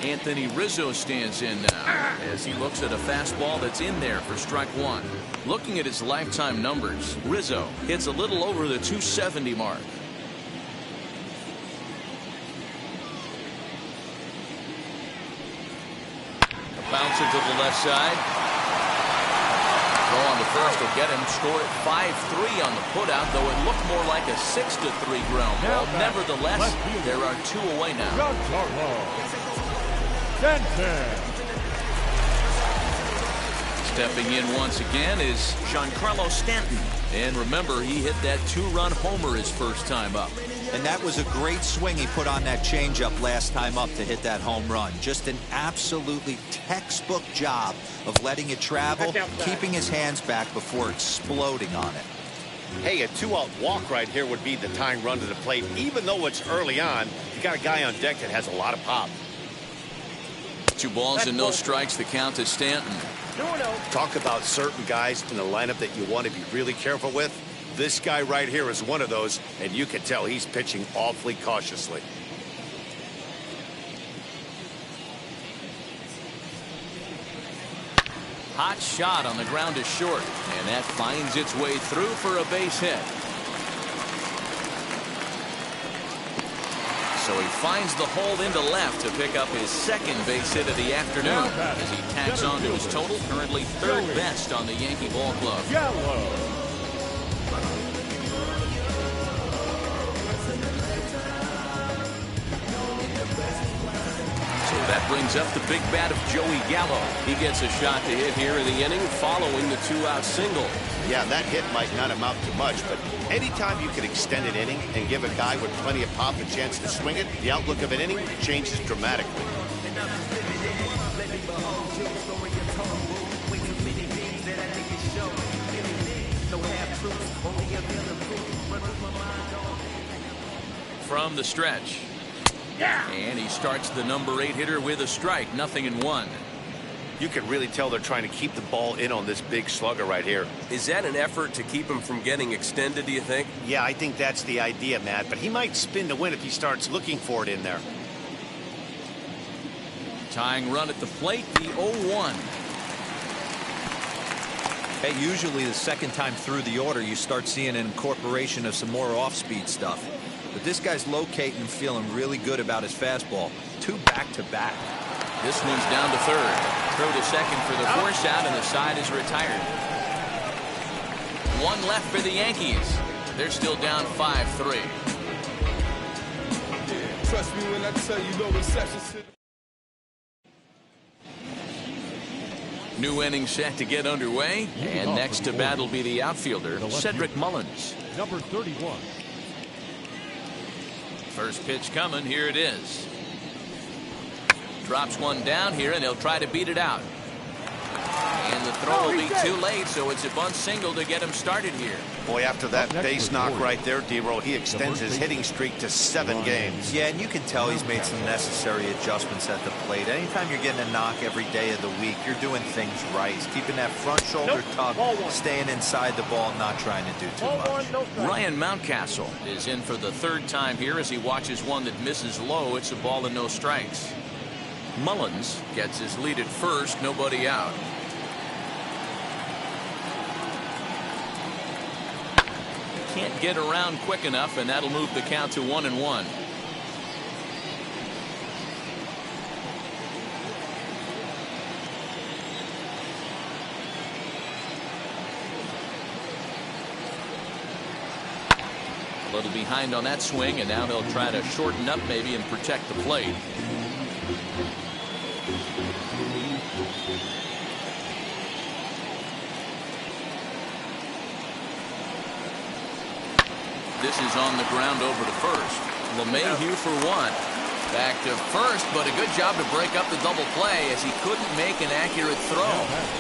Anthony Rizzo stands in now as he looks at a fastball that's in there for strike 1. Looking at his lifetime numbers, Rizzo hits a little over the 270 mark. A bouncer to the left side. Throw on the first will get him. Score at 5-3 on the putout, though it looked more like a 6-3 ground ball. Nevertheless, there are 2 away now. Stepping in once again is Giancarlo Stanton. And remember, he hit that 2-run homer his first time up. And that was a great swing he put on that changeup last time up to hit that home run. Just an absolutely textbook job of letting it travel, keeping his hands back before exploding on it. Hey, a 2-out walk right here would be the tying run to the plate. Even though it's early on, you got a guy on deck that has a lot of pop. 2 balls and no strikes. The count to Stanton. Talk about certain guys in the lineup that you want to be really careful with. This guy right here is one of those, and you can tell he's pitching awfully cautiously. Hot shot on the ground to short, and that finds its way through for a base hit. So he finds the hole into left to pick up his 2nd base hit of the afternoon as he tacks on to his total, currently 3rd best on the Yankee ball club. brings up the big bat of Joey Gallo. He gets a shot to hit here in the inning following the 2-out single. Yeah, that hit might not amount to much, but anytime you can extend an inning and give a guy with plenty of pop a chance to swing it, the outlook of an inning changes dramatically. From the stretch. And he starts the number 8 hitter with a strike, 0-1. You can really tell they're trying to keep the ball in on this big slugger right here. Is that an effort to keep him from getting extended, do you think? Yeah, I think that's the idea, Matt, but he might spin to win if he starts looking for it in there. Tying run at the plate, the 0-1. Hey, usually the second time through the order, you start seeing an incorporation of some more off-speed stuff. But this guy's locating and feeling really good about his fastball. 2 back-to-back. This one's down to third. Throw to second for the force out, and the side is retired. 1 left for the Yankees. They're still down 5-3. Trust me when I tell you no receptions. New inning set to get underway, and next to bat will be the outfielder, Cedric Mullins. Number 31. First pitch coming. Here it is. Drops one down here, and they'll try to beat it out. And the throw will be too late, so it's a bunt single to get him started here. Boy, after that base knock right there, D-Roll, he extends his hitting streak to 7 games. Yeah, and you can tell he's made some necessary adjustments at the plate. Anytime you're getting a knock every day of the week, you're doing things right. He's keeping that front shoulder tucked, staying inside the ball, not trying to do too much. Ryan Mountcastle is in for the 3rd time here as he watches one that misses low. It's a ball and no strikes. Mullins gets his lead at first, nobody out. Can't get around quick enough, and that'll move the count to 1-1. A little behind on that swing, and now they'll try to shorten up maybe and protect the plate. This is on the ground over to first. LeMahieu for 1. Back to first, but a good job to break up the double play as he couldn't make an accurate throw.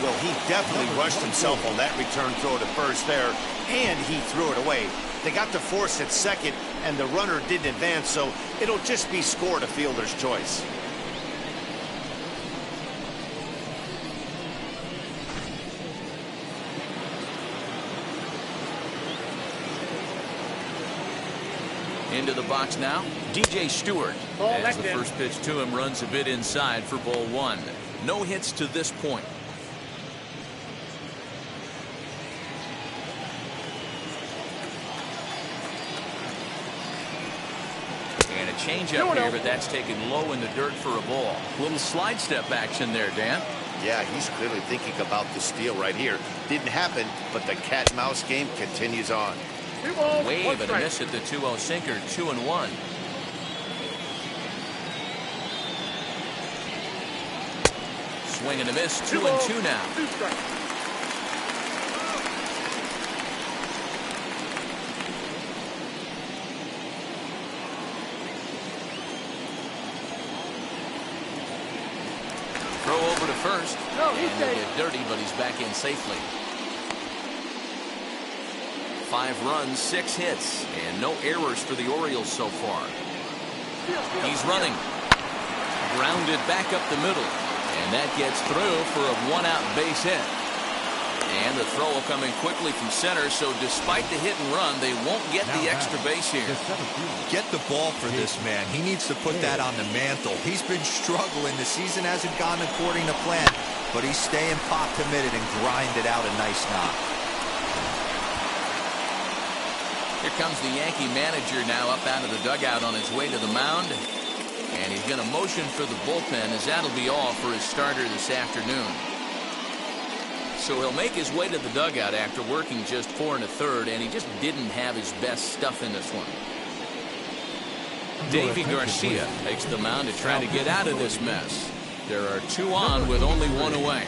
Well, he definitely rushed himself on that return throw to first there, and he threw it away. They got to force at second, and the runner didn't advance, so it'll just be scored a fielder's choice. Into the box now, DJ Stewart. As the first pitch to him runs a bit inside for ball 1. No hits to this point. And a changeup here, but that's taken low in the dirt for a ball. Little slide step action there, Dan. Yeah, he's clearly thinking about the steal right here. Didn't happen, but the cat-mouse game continues on. Wave and a miss at the 2-0 sinker, 2-1. Swing and a miss, 2-2 now. Throw over to first. And they get dirty, but he's back in safely. 5 runs, 6 hits, and no errors for the Orioles so far. He's running. Grounded back up the middle. And that gets through for a 1-out base hit. And the throw will come in quickly from center, so despite the hit and run, they won't get the extra base here. Get the ball for this man. He needs to put that on the mantle. He's been struggling. The season hasn't gone according to plan, but he's staying pot committed and grinded out a nice knock. Here comes the Yankee manager now up out of the dugout on his way to the mound. And he's going to motion for the bullpen, as that'll be all for his starter this afternoon. So he'll make his way to the dugout after working just 4 1/3, and he just didn't have his best stuff in this one. Davy Garcia takes the mound to try to get out of this mess. There are 2 on with only 1 away.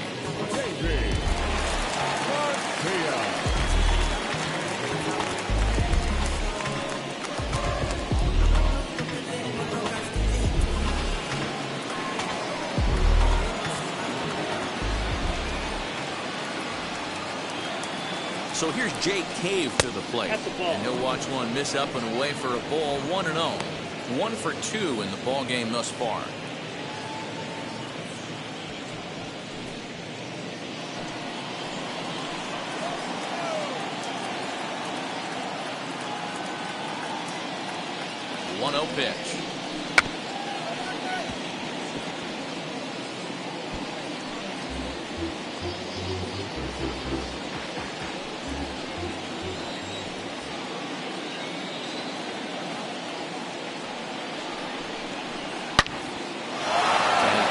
So here's Jake Cave to the plate. And he'll watch one miss up and away for a ball. 1-0. 1 for 2 in the ball game thus far. One-0 pitch.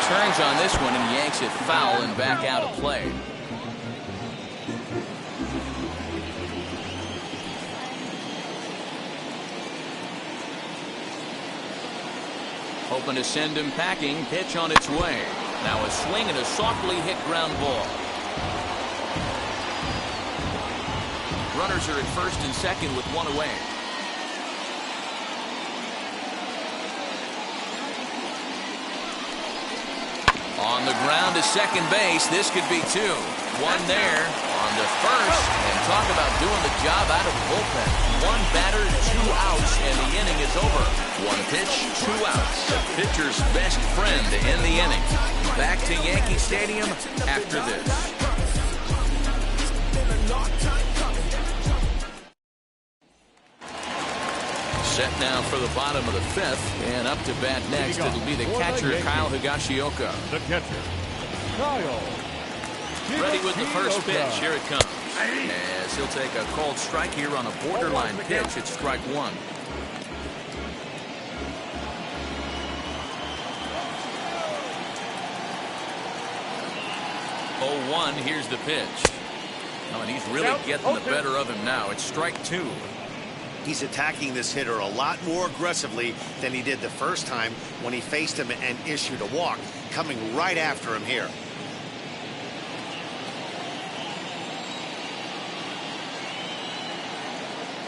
Turns on this one and yanks it foul and back out of play. Hoping to send him packing. Pitch on its way. Now a swing and a softly hit ground ball. Runners are at first and second with 1 away. On the ground to second base. This could be 2. 1 there on the first. And talk about doing the job out of the bullpen. 1 batter, 2 outs, and the inning is over. 1 pitch, 2 outs. The pitcher's best friend to end the inning. Back to Yankee Stadium after this. Set now for the bottom of the 5th, and up to bat next. It'll be the catcher, Kyle Higashioka. The catcher, Kyle. Ready with the first pitch. Here it comes. As he'll take a called strike here on a borderline pitch. It's strike 1. Oh, 1. Here's the pitch. Oh, and he's really getting the better of him now. It's strike 2. He's attacking this hitter a lot more aggressively than he did the first time when he faced him and issued a walk. Coming right after him here.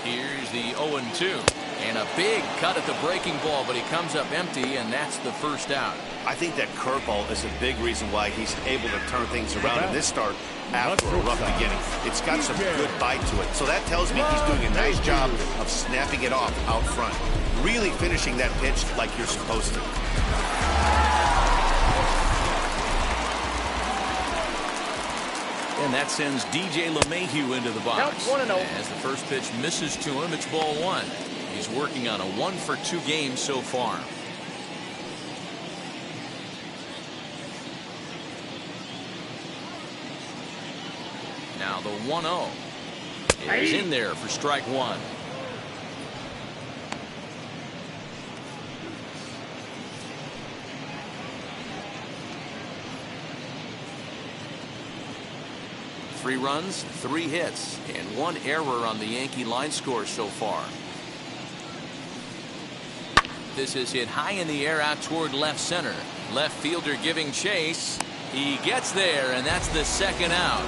Here's the 0-2. And a big cut at the breaking ball, but he comes up empty, and that's the first out. I think that curveball is a big reason why he's able to turn things around in this start after a rough beginning. It's got some good bite to it. So that tells me he's doing a nice job of snapping it off out front. Really finishing that pitch like you're supposed to. And that sends DJ LeMahieu into the box. As the first pitch misses to him, it's ball 1. He's working on a 1 for 2 game so far. Now the 1-0 is in there for strike 1. Three runs, 3 hits, and 1 error on the Yankee line score so far. This is hit high in the air out toward left center. Left fielder giving chase. He gets there, and that's the second out.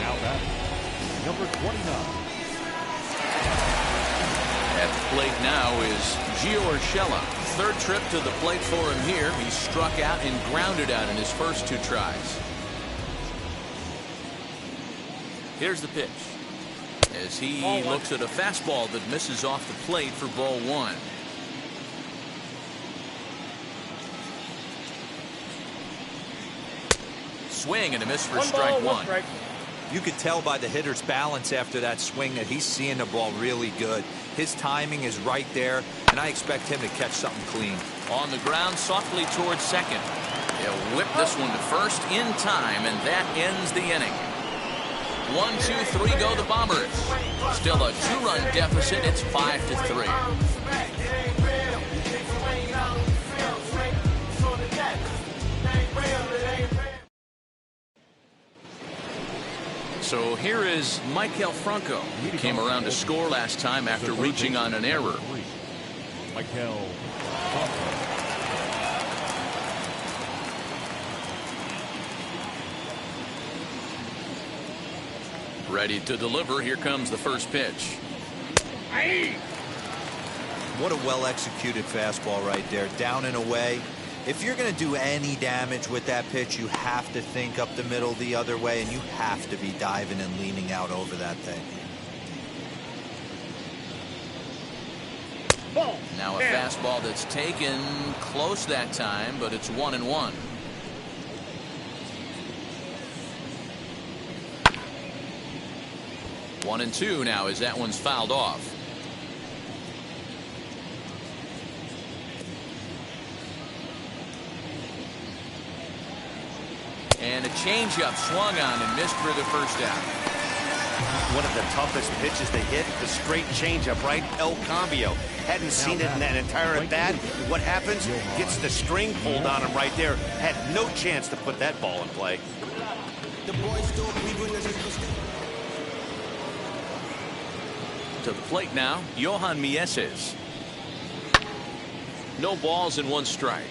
Now back, number 29. At the plate now is Gio Urshela. 3rd trip to the plate for him here. He struck out and grounded out in his first 2 tries. Here's the pitch. As he looks at a fastball that misses off the plate for ball 1. Swing and a miss for strike 1. You could tell by the hitter's balance after that swing that he's seeing the ball really good. His timing is right there, and I expect him to catch something clean. On the ground, softly towards second. He'll whip this one to first in time, and that ends the inning. 1, 2, 3 go the Bombers. Still a 2-run deficit. It's 5-3. So here is Maikel Franco. He came around to score last time after reaching on an error. Maikel Franco. Ready to deliver. Here comes the first pitch. What a well-executed fastball right there. Down and away. If you're going to do any damage with that pitch, you have to think up the middle the other way, and you have to be diving and leaning out over that thing. Now a fastball that's taken close that time, but it's 1-1. One and two now as that one's fouled off. And a changeup swung on and missed for the first out. One of the toughest pitches to hit, the straight changeup, right? El Cambio. Hadn't seen it in that entire at-bat. What happens? Gets the string pulled on him right there. Had no chance to put that ball in play. To the plate now, Johan Mieses. No balls and one strike.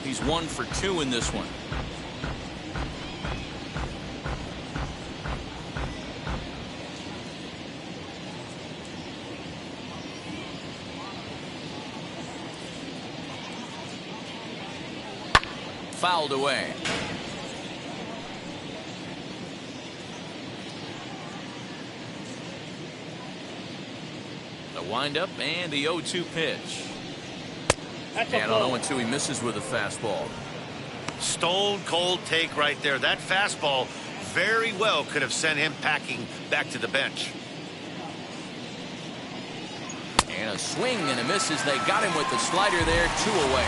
He's 1 for 2 in this one. Fouled away. The windup and the 0-2 pitch. And on 0-2 he misses with a fastball. Stone cold take right there. That fastball very well could have sent him packing back to the bench. And a swing and a miss as they got him with the slider there. 2 away.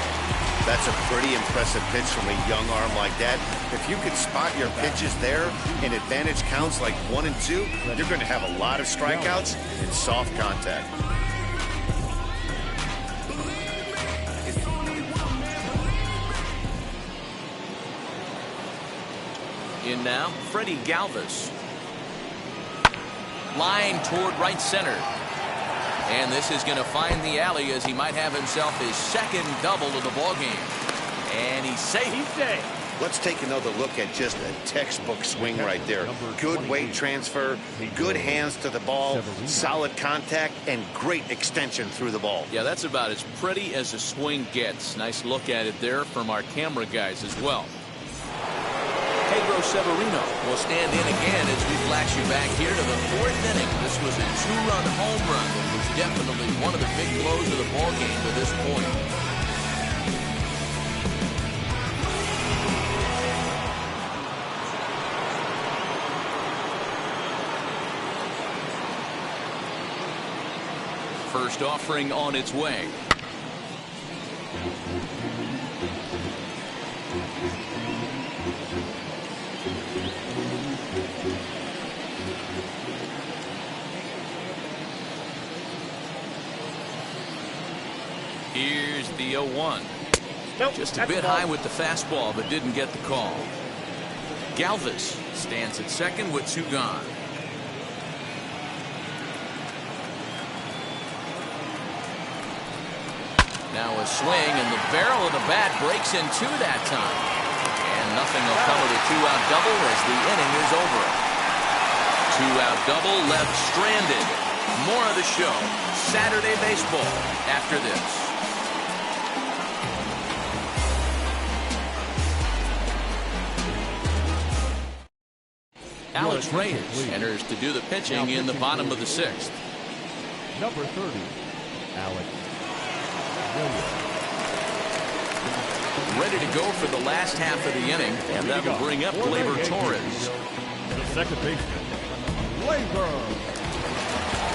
That's a pretty impressive pitch from a young arm like that. If you could spot your pitches there in advantage counts like 1 and 2, you're going to have a lot of strikeouts and soft contact. In now, Freddie Galvis. Line toward right center. And this is going to find the alley as he might have himself his second double of the ballgame. And he's safe. Let's take another look at just a textbook swing right there. Good weight transfer, good hands to the ball, solid contact, and great extension through the ball. Yeah, that's about as pretty as a swing gets. Nice look at it there from our camera guys as well. Pedro Severino will stand in again as we flash you back here to the 4th inning. This was a 2-run home run. It was definitely one of the big blows of the ball game to this point. First offering on its way. Here's the 0-1. Nope, just a bit high with the fastball, but didn't get the call. Galvis stands at second with 2 gone. Now a swing, and the barrel of the bat breaks in 2 that time. And nothing will come of the 2-out double as the inning is over. 2-out double left stranded. More of the show. Saturday baseball after this. Alex Reyes enters to do the pitching in the bottom of the 6th. Number 30, Alex Reyes. Ready to go for the last half of the inning, and that will bring up Gleyber Torres. The second baseman, Gleyber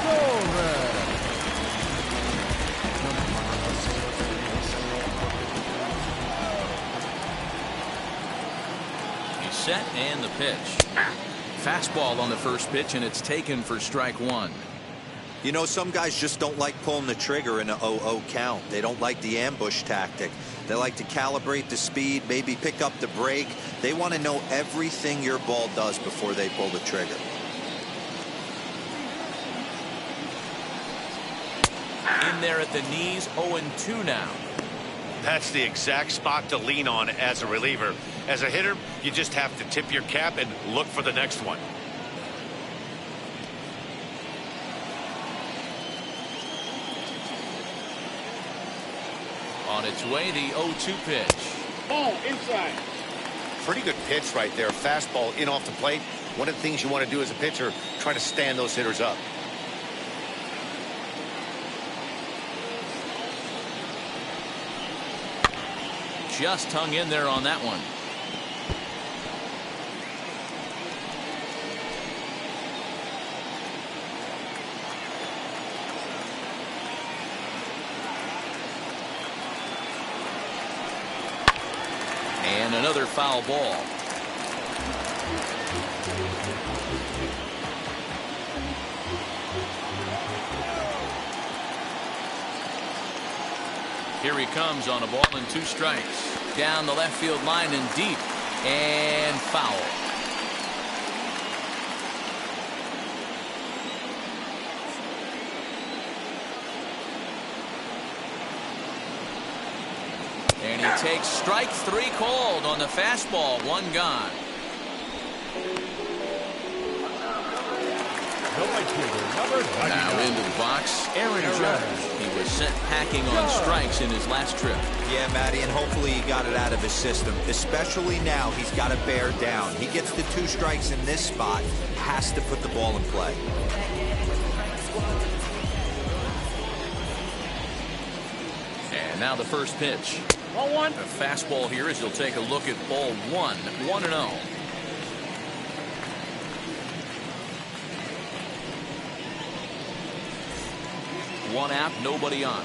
Torres. He's set and the pitch. Fastball on the first pitch, and it's taken for strike 1. You know, some guys just don't like pulling the trigger in an 0-0 count. They don't like the ambush tactic. They like to calibrate the speed, maybe pick up the brake. They want to know everything your ball does before they pull the trigger. In there at the knees, 0-2 now. That's the exact spot to lean on as a reliever. As a hitter, you just have to tip your cap and look for the next one. On its way, the 0-2 pitch. Ball inside. Pretty good pitch right there. Fastball in off the plate. One of the things you want to do as a pitcher, try to stand those hitters up. Just hung in there on that one. And another foul ball. Here he comes on a ball and 2 strikes. Down the left field line and deep. And foul. And he takes strike 3 called on the fastball. 1 gone. Now into the box, Aaron Judge. He was sent packing on strikes in his last trip. Yeah, Matty, and hopefully he got it out of his system. Especially now, he's got to bear down. He gets the 2 strikes in this spot, has to put the ball in play. And now the first pitch. Ball 1. A fastball here as he'll take a look at ball 1. 1-0. One out, nobody on.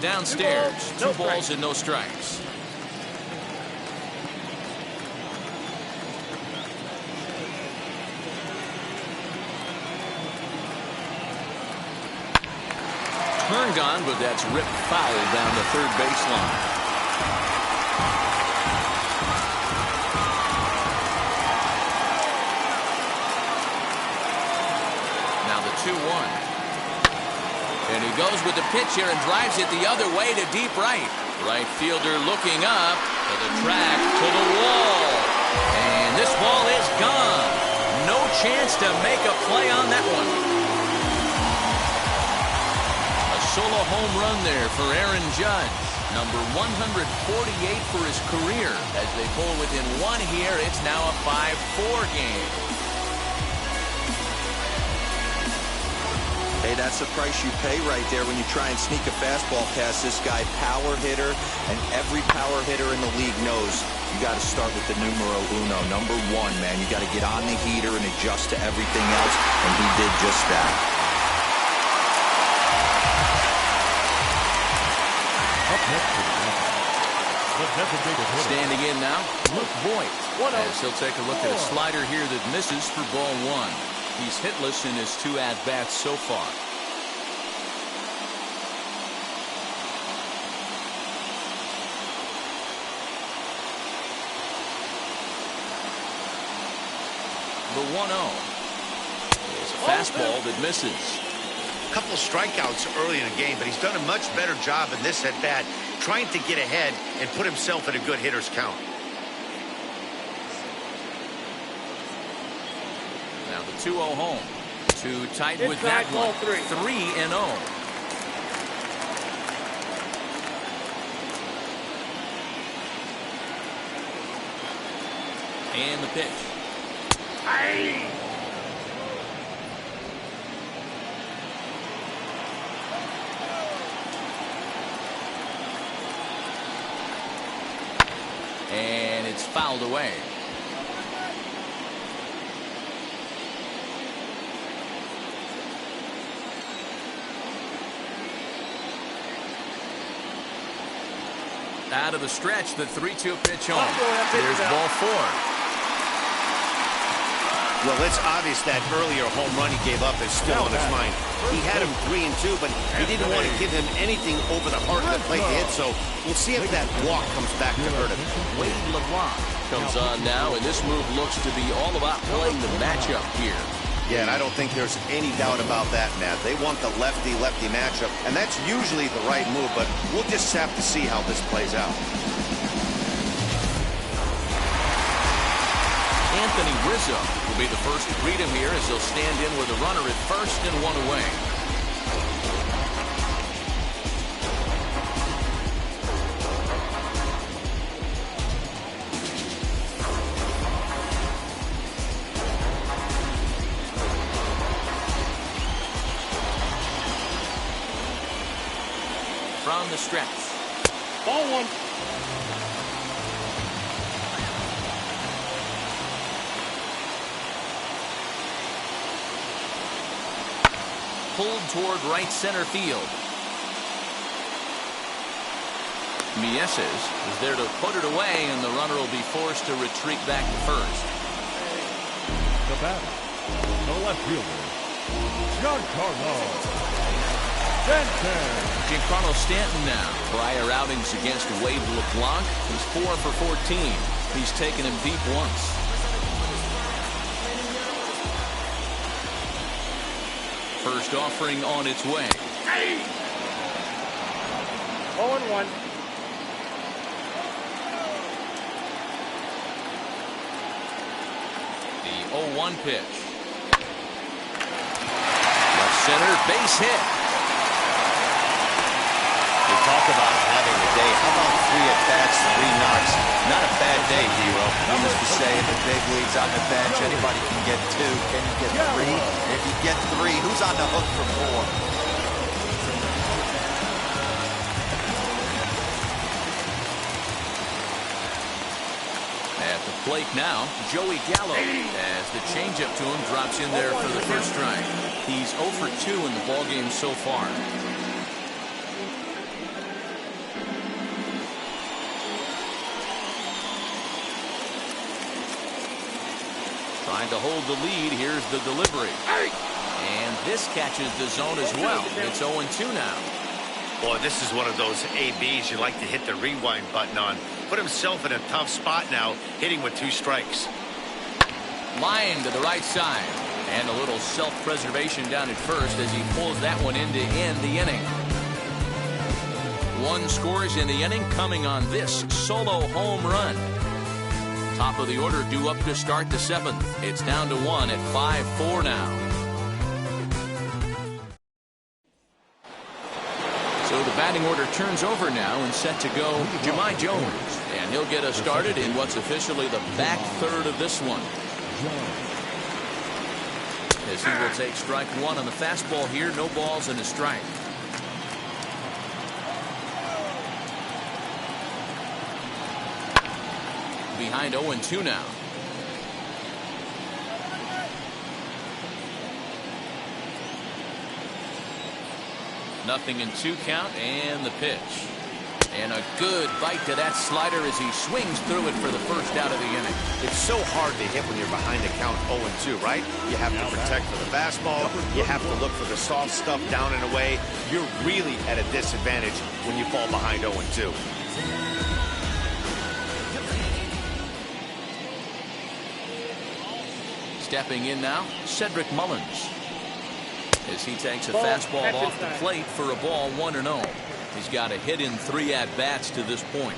Downstairs, 2 balls and no strikes. Turned on, but that's ripped foul down the third baseline. Now the 2-1. And he goes with the pitch here and drives it the other way to deep right. Right fielder looking up to the track, to the wall. And this ball is gone. No chance to make a play on that one. A solo home run there for Aaron Judge. Number 148 for his career. As they pull within 1 here, it's now a 5-4 game. Hey, that's the price you pay right there when you try and sneak a fastball past this guy. Power hitter, and every power hitter in the league knows you got to start with the numero uno, number 1, man. You got to get on the heater and adjust to everything else, and he did just that. Standing in now, Luke Voigt. As he'll take a look at a slider here that misses for ball 1. He's hitless in his 2 at-bats so far. The 1-0 is a fastball that misses. A couple of strikeouts early in the game, but he's done a much better job in this at-bat, trying to get ahead and put himself in a good hitter's count. Now the 2-0 home. Too tight with that one. 3-0. And the pitch. And it's fouled away. Out of the stretch, the 3-2 pitch home. There's ball 4. Well, it's obvious that earlier home run he gave up is still on his mind. He had him 3-2, but he didn't want to give him anything over the heart of the plate to hit, so we'll see if that walk comes back to hurt him. Wade LeBlanc comes on now, and this move looks to be all about playing the matchup here. Yeah, and I don't think there's any doubt about that, Matt. They want the lefty-lefty matchup, and that's usually the right move, but we'll just have to see how this plays out. And Anthony Rizzo will be the first to greet him here as he'll stand in with a runner at first and one away. From the stretch. Ball one. Pulled toward right center field. Mieses is there to put it away, and the runner will be forced to retreat back to first. The batter, the left fielder, Giancarlo Stanton. Giancarlo Stanton now. Prior outings against Wade LeBlanc. He's 4 for 14. He's taken him deep once. First offering on its way. 0-1. The 0-1 pitch. Left center, base hit. They talk about having a day. How about 3 at-bats, 3 knocks? Not a bad day, Hero. Needless to say, in the big leagues, on the bench, anybody can get 2. Can you get 3? If you get 3, who's on the hook for 4? At the plate now, Joey Gallo, as the changeup to him drops in there for the first strike. He's 0 for 2 in the ballgame so far. Trying to hold the lead. Here's the delivery. And this catches the zone as well. It's 0-2 now. Boy, this is one of those ABs you like to hit the rewind button on. Put himself in a tough spot now, hitting with 2 strikes. Line to the right side. And a little self-preservation down at first as he pulls that one in to end the inning. 1 scores in the inning coming on this solo home run. Top of the order due up to start the 7th. It's down to 1 at 5-4 now. So the batting order turns over now and set to go Jahmai Jones. And he'll get us started in what's officially the back third of this one. As he will take strike 1 on the fastball here. No balls and a strike. Behind 0-2 now. Nothing in 2 count, and the pitch. And a good bite to that slider as he swings through it for the first out of the inning. It's so hard to hit when you're behind the count 0-2, right? You have to protect for the fastball. You have to look for the soft stuff down and away. You're really at a disadvantage when you fall behind 0-2. Stepping in now, Cedric Mullins. As he takes a fastball off the plate for a ball 1-0. He's got a hit in 3 at-bats to this point.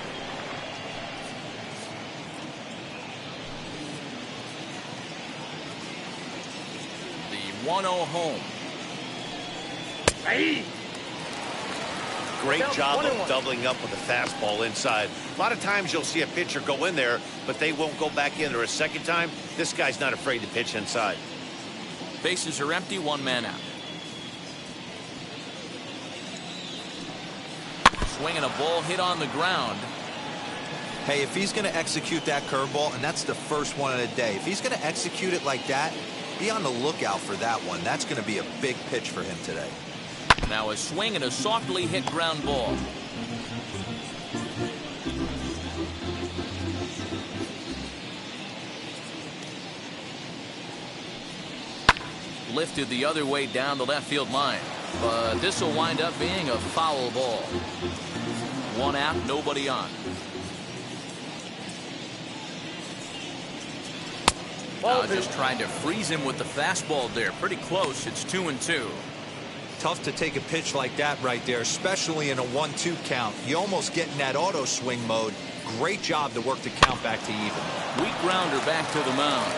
The 1-0 home. Great job of doubling up with a fastball inside. A lot of times you'll see a pitcher go in there, but they won't go back in there a second time. This guy's not afraid to pitch inside. Bases are empty, 1 man out. Swinging a ball hit on the ground. Hey, if he's going to execute that curveball, and that's the first one of the day, if he's going to execute it like that, be on the lookout for that one. That's going to be a big pitch for him today. Now a swing and a softly hit ground ball. Lifted the other way down the left field line. But this will wind up being a foul ball. 1 out, nobody on. Now just trying to freeze him with the fastball there. Pretty close. It's 2-2. Tough to take a pitch like that right there, especially in a 1-2 count. You almost get in that auto swing mode. Great job to work the count back to even. Weak grounder back to the mound.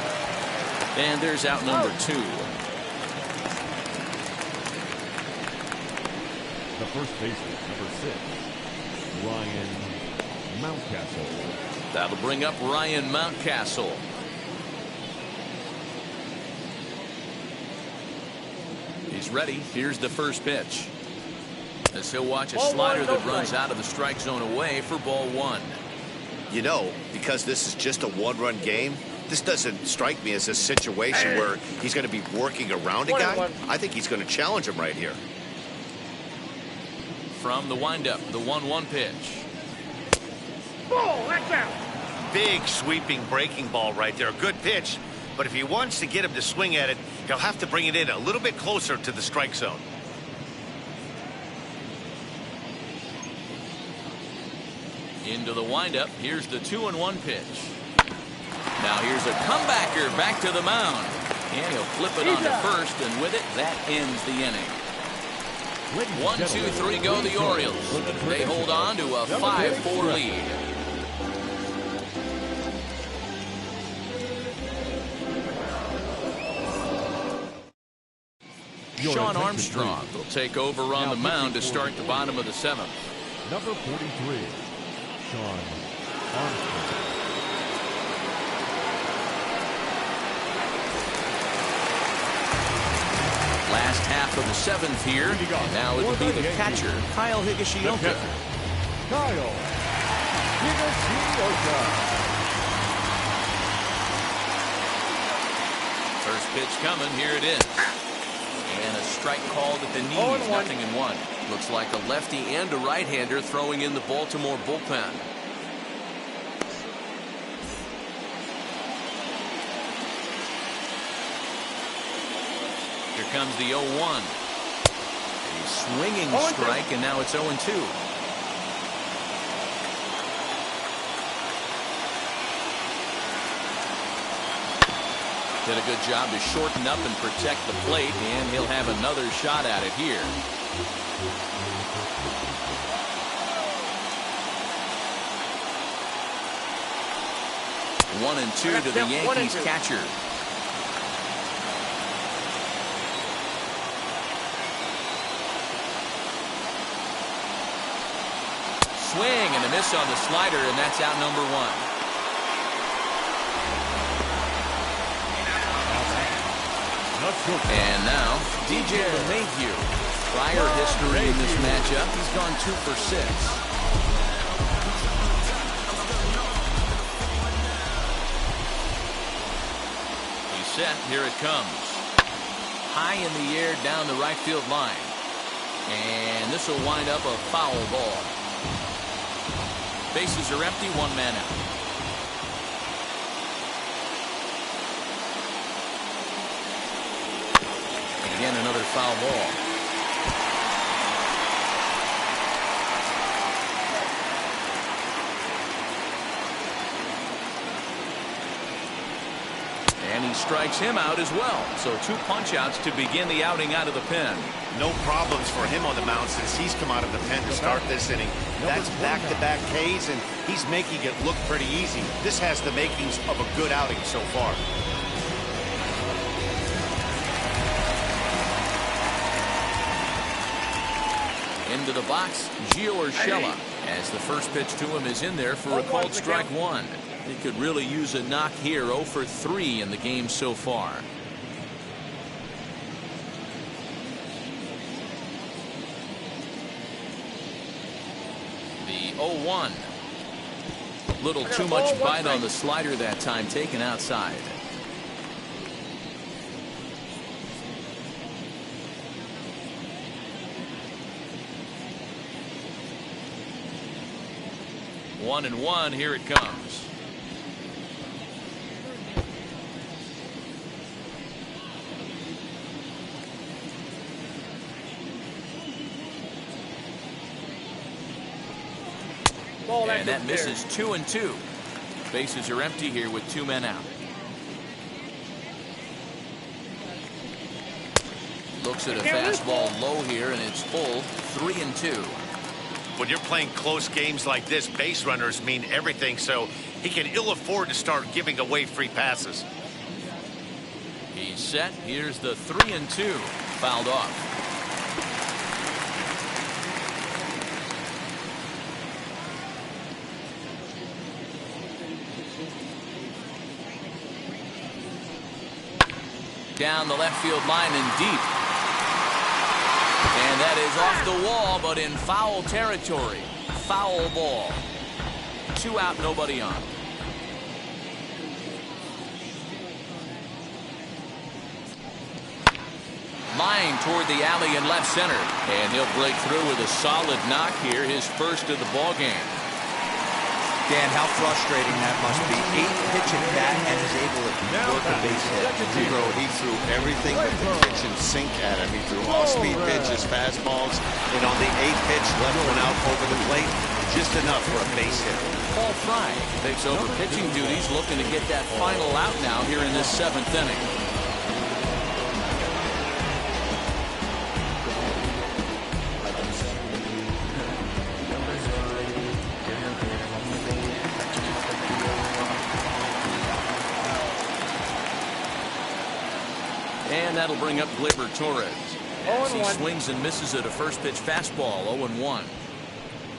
And there's out number 2. The first baseman, number 6, Ryan Mountcastle. That'll bring up Ryan Mountcastle. He's ready. Here's the first pitch. As he'll watch a slider that runs out of the strike zone away for ball 1. You know, because this is just a one-run game, this doesn't strike me as a situation where he's going to be working around a guy. I think he's going to challenge him right here. From the windup, the 1-1 pitch. Ball, that's out. Big sweeping breaking ball right there. A good pitch. But if he wants to get him to swing at it, he'll have to bring it in a little bit closer to the strike zone. Into the windup. Here's the 2-1 pitch. Now here's a comebacker back to the mound. And he'll flip it on to first, and with it, that ends the inning. 1, 2, 3 go the Orioles. They hold on to a 5-4 lead. Sean Armstrong will take over on the mound to start the bottom of the 7th. Number 43, Sean Armstrong. Last half of the 7th here. And now it'll be the catcher, Kyle Higashioka. Kyle Higashioka. First pitch coming. Here it is. And a strike called at the knees. 0-1. Looks like a lefty and a right-hander throwing in the Baltimore bullpen. Here comes the 0-1. A swinging strike, and now it's 0-2. Did a good job to shorten up and protect the plate, and he'll have another shot at it here. One and 2 to the Yankees catcher. Swing and a miss on the slider, and that's out number 1. And now, DJ LeMahieu. Prior history in this matchup, he's gone 2 for 6. He's set. Here it comes. High in the air down the right field line. And this will wind up a foul ball. Bases are empty, 1 man out. Again, another foul ball. And he strikes him out as well. So 2 punch-outs to begin the outing out of the pen. No problems for him on the mound since he's come out of the pen to start this inning. That's back-to-back Ks, and he's making it look pretty easy. This has the makings of a good outing so far. Into the box, Gio Urshela, as the first pitch to him is in there for a called strike 1. He could really use a knock here. 0 for 3 in the game so far. The 0-1. Little too much bite on the slider that time, taken outside. One and 1. Here it comes. And that misses 2 and 2. Bases are empty here with 2 men out. Looks at a fastball low here, and it's full. 3-2. When you're playing close games like this, base runners mean everything, so he can ill afford to start giving away free passes. He's set. Here's the 3-2. Fouled off. Down the left field line and deep. And that is off the wall, but in foul territory. Foul ball. 2 out, nobody on. Line toward the alley in left center. And he'll break through with a solid knock here, his first of the ball game. Dan, how frustrating that must be. 8 pitch at bat and is able to work a base hit. He threw everything but the kitchen sink at him. He threw off-speed pitches, fastballs, and on the 8th pitch, left one out over the plate, just enough for a base hit. Paul Fry takes over pitching duties, looking to get that final out now here in this 7th inning. And that'll bring up Gleyber Torres as he swings and misses at a first pitch fastball. 0-1.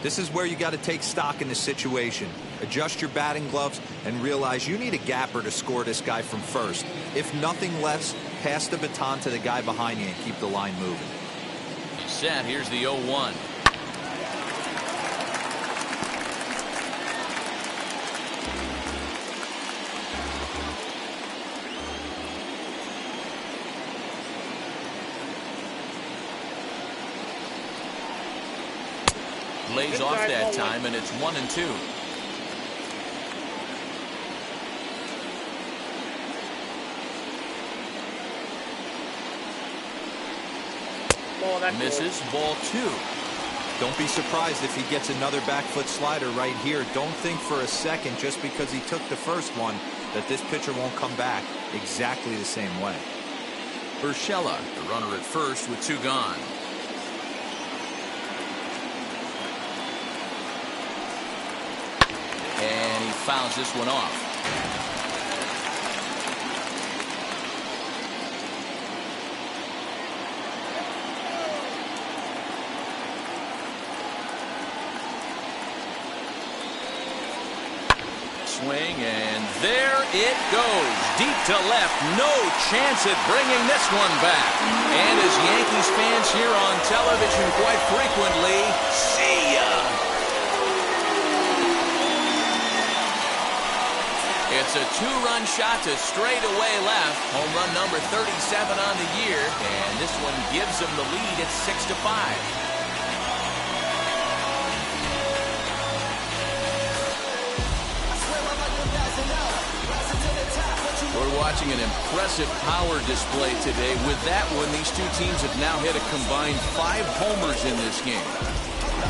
This is where you got to take stock in the situation. Adjust your batting gloves and realize you need a gapper to score this guy from first. If nothing less, pass the baton to the guy behind you and keep the line moving. He's set. Here's the 0-1. Lays off that time, and it's 1-2. Misses. Ball 2. Don't be surprised if he gets another back foot slider right here. Don't think for a second, just because he took the first one, that this pitcher won't come back exactly the same way. Urshela, the runner at first with 2 gone. And he fouls this one off. Swing, and there it goes. Deep to left. No chance at bringing this one back. And as Yankees fans hear on television quite frequently, see ya! It's a 2-run shot to straightaway left. Home run number 37 on the year. And this one gives them the lead at 6-5. We're watching an impressive power display today. With that one, these two teams have now hit a combined 5 homers in this game.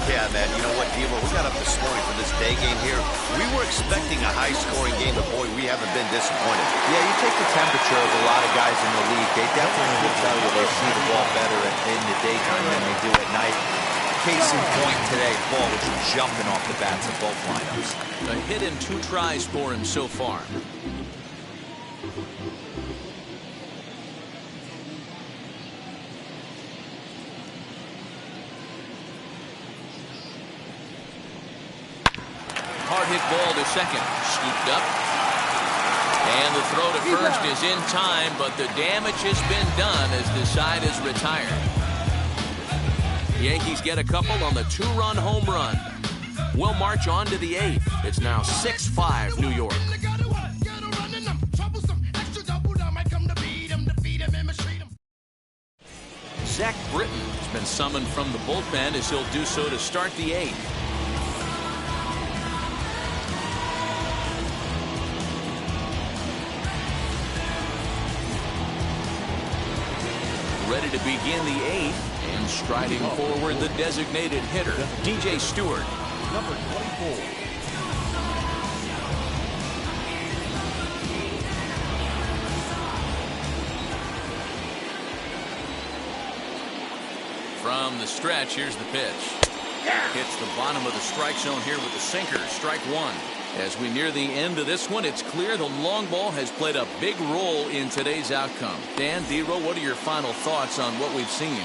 Yeah, man, you know what, Diva? We got up this morning for this day game here. We were expecting a high-scoring game, but boy, we haven't been disappointed. Yeah, you take the temperature of a lot of guys in the league. They definitely will tell you they see the ball better in the daytime than they do at night. Case in point today, ball was jumping off the bats of both lineups. A hit in 2 tries for him so far. Hard hit ball to second. Scooped up. And the throw to first is in time, but the damage has been done as the side is retired. Yankees get a couple on the 2-run home run. We'll march on to the 8th. It's now 6-5 New York. Zach Britton has been summoned from the bullpen as he'll do so to start the 8th. Ready to begin the 8th, and striding forward the designated hitter, DJ Stewart. Number 24. From the stretch, here's the pitch. Hits the bottom of the strike zone here with the sinker. Strike one. As we near the end of this one, it's clear the long ball has played a big role in today's outcome. Dan, D-Row, what are your final thoughts on what we've seen?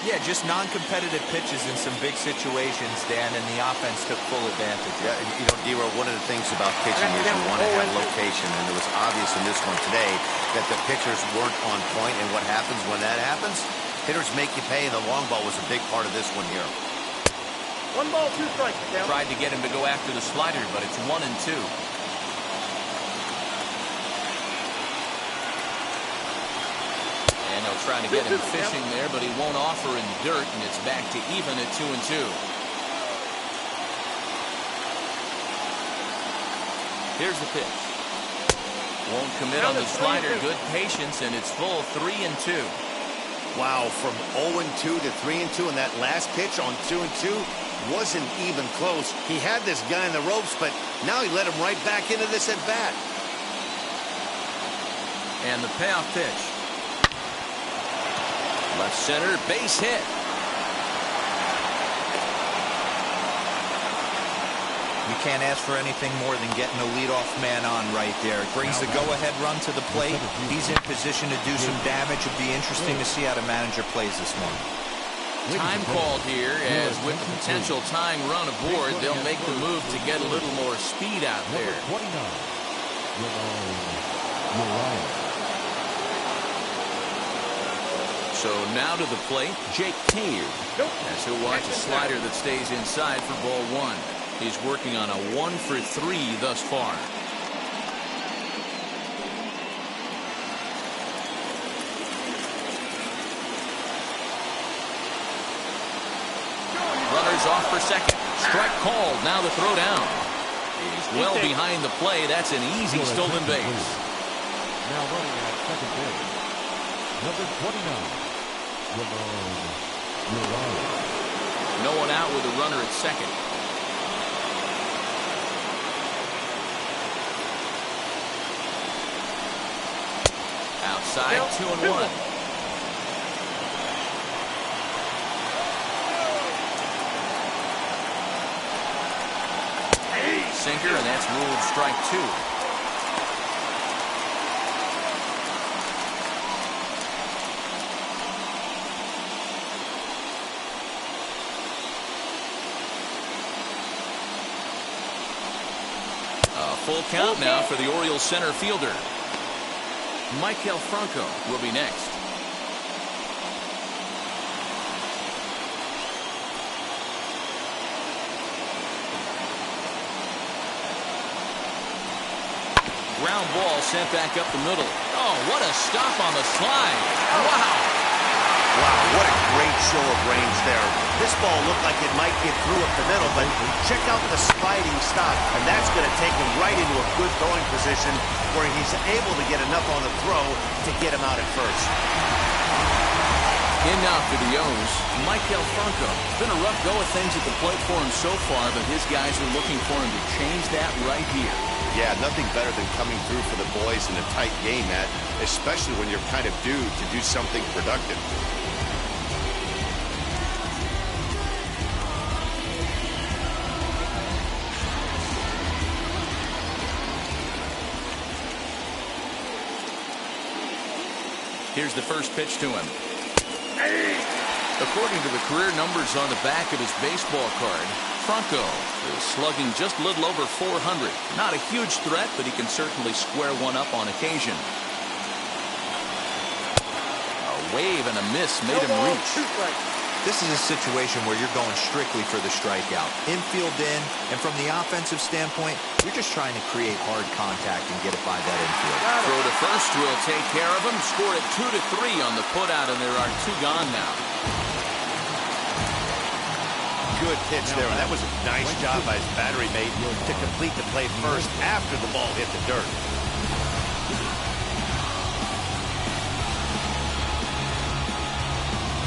Yeah, just non-competitive pitches in some big situations, Dan, and the offense took full advantage. Yeah, you know, D-Row, one of the things about pitching is you want to have location, and it was obvious in this one today that the pitchers weren't on point, and what happens when that happens? Hitters make you pay, and the long ball was a big part of this one here. 1 ball, 2 strikes. Down. Tried to get him to go after the slider, but it's 1 and 2. And they'll try to get him fishing there, but he won't offer in the dirt, and it's back to even at 2 and 2. Here's the pitch. Won't commit on the slider. Good patience, and it's full 3 and 2. Wow, from 0-2 to 3-2, and that last pitch on 2-2 wasn't even close. He had this guy in the ropes, but now he let him right back into this at bat. And the payoff pitch. Left center, base hit. You can't ask for anything more than getting a leadoff man on right there. It brings the go-ahead run to the plate. He's in position to do some damage. It'll be interesting to see how the manager plays this one. Time called here, as with the potential tying run aboard, they'll make the move to get a little more speed out there. So now to the plate, Jake Taylor. As he'll watch a slider that stays inside for ball 1. He's working on a 1 for 3 thus far. Runners off for second. Strike called. Now the throw down. He's well behind the play. That's an easy stolen base. Now running at second base, number 29, No one out with a runner at second. Outside, 2-1. Sinker, and that's ruled strike 2. A full count now for the Orioles center fielder. Michael Franco will be next. Ground ball sent back up the middle. Oh, what a stop on the slide. Wow. Wow, what a great show of range there. This ball looked like it might get through up the middle, but check out the sliding stop, and that's going to take him right into a good throwing position where he's able to get enough on the throw to get him out at first. In now for the O's, Michael Franco. It's been a rough go of things at the plate for him so far, but his guys are looking for him to change that right here. Yeah, nothing better than coming through for the boys in a tight game, Matt, especially when you're kind of due to do something productive. Here's the first pitch to him. According to the career numbers on the back of his baseball card, Franco is slugging just a little over 400. Not a huge threat, but he can certainly square one up on occasion. A wave and a miss made him reach. This is a situation where you're going strictly for the strikeout. Infield in, and from the offensive standpoint, you're just trying to create hard contact and get it by that infield. Throw to first will take care of him. Score it 2-3 on the putout, and there are 2 gone now. Good pitch there, and that was a nice job by his battery mate to complete the play first after the ball hit the dirt.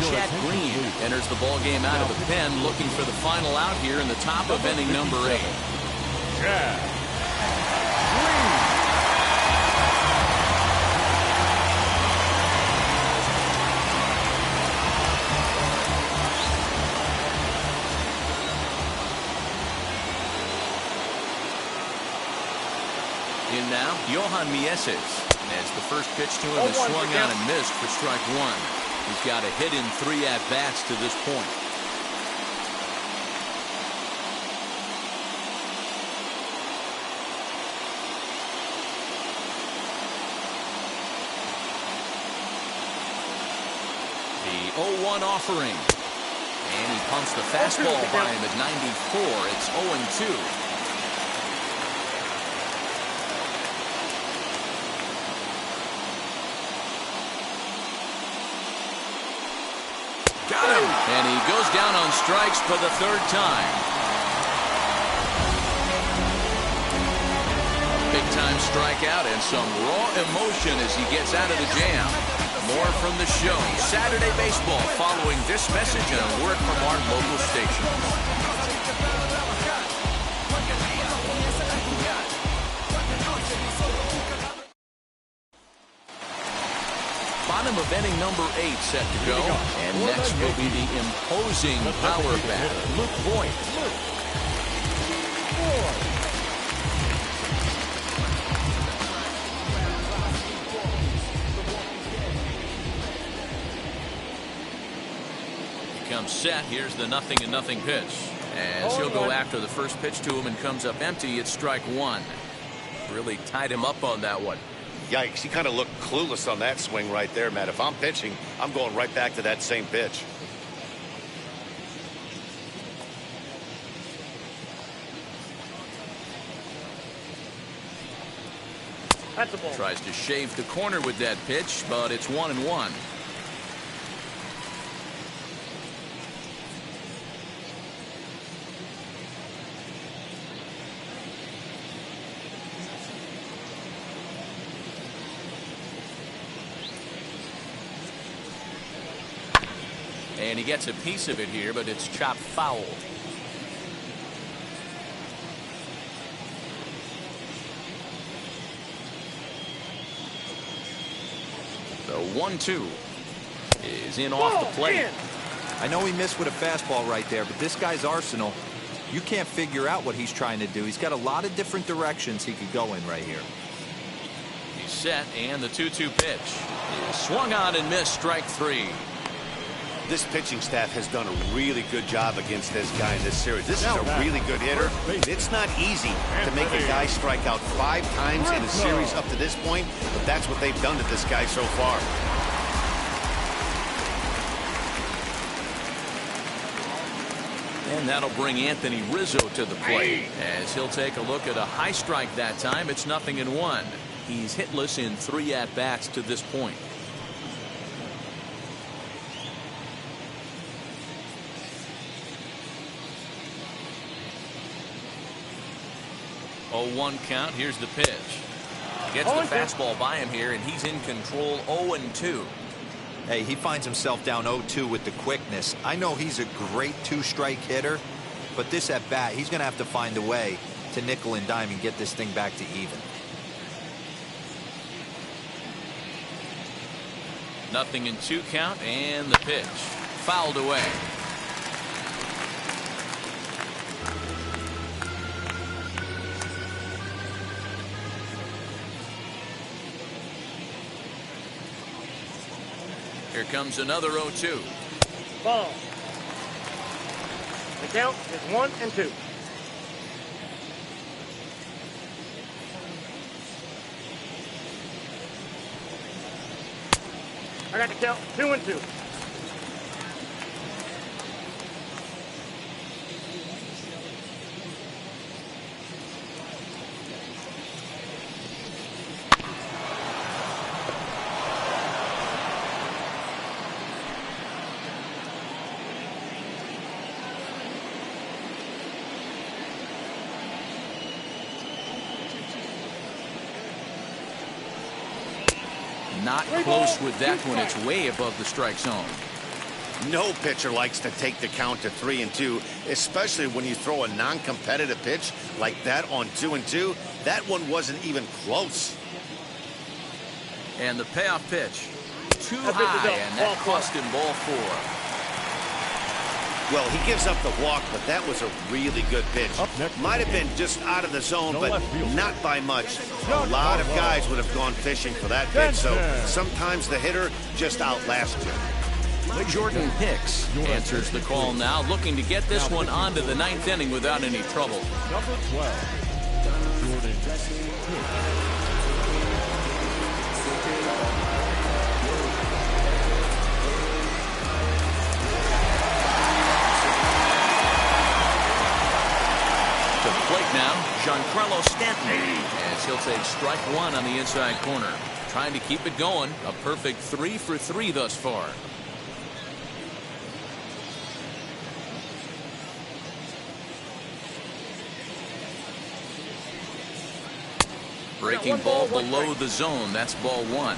Chad Green enters the ball game out of the pen, looking for the final out here in the top of inning number 8. Chad Green. now, Johan Mieses. As the first pitch to him is swung on and missed for strike one. He's got a hit in 3 at-bats to this point. The 0-1 offering. And he pumps the fastball by him at 94. It's 0-2. Got him! And he goes down on strikes for the 3rd time. Big-time strikeout and some raw emotion as he gets out of the jam. More from the show. Saturday Baseball following this message and a word from our local station. Bottom of inning number 8 set to go. And next will be the imposing power batter, Luke Voigt. Comes set. Here's the 0-0 pitch. As he'll go after the first pitch to him and comes up empty. It's strike one. Really tied him up on that one. Yikes, he kind of looked clueless on that swing right there, Matt. If I'm pitching, I'm going right back to that same pitch. That's the ball. Tries to shave the corner with that pitch, but it's 1-1. And he gets a piece of it here, but it's chopped foul. The 1-2 is in off the plate. I know he missed with a fastball right there, but this guy's arsenal, you can't figure out what he's trying to do. He's got a lot of different directions he could go in right here. He's set, and the 2-2 pitch is swung on and missed, strike 3. This pitching staff has done a really good job against this guy in this series. This is a really good hitter. It's not easy to make a guy strike out 5 times in a series up to this point, but that's what they've done to this guy so far. And that'll bring Anthony Rizzo to the plate as he'll take a look at a high strike that time. It's 0-1. He's hitless in 3 at-bats to this point. Oh, 1 count. Here's the pitch. Gets the fastball by him here, and he's in control. 0-2. Hey, he finds himself down 0-2 with the quickness. I know he's a great 2-strike hitter, but this at bat, he's going to have to find a way to nickel and dime and get this thing back to even. 0-2 count, and the pitch fouled away. Here comes another 0-2. Ball. The count is 1-2. I got the count 2-2. Not close with that one. It's way above the strike zone. No pitcher likes to take the count to 3-2, especially when you throw a non-competitive pitch like that on 2-2. That one wasn't even close. And the payoff pitch too high, and that cost him ball 4. Well, he gives up the walk, but that was a really good pitch. Might have been just out of the zone, but not by much. A lot of guys would have gone fishing for that pitch, so sometimes the hitter just outlasts you. Jordan Hicks answers the call now, looking to get this one onto the 9th inning without any trouble. Number 12, Jordan Hicks. Plate now, Giancarlo Stanton, as he'll take strike one on the inside corner. Trying to keep it going. A perfect 3 for 3 thus far. Breaking ball below the zone. That's ball 1.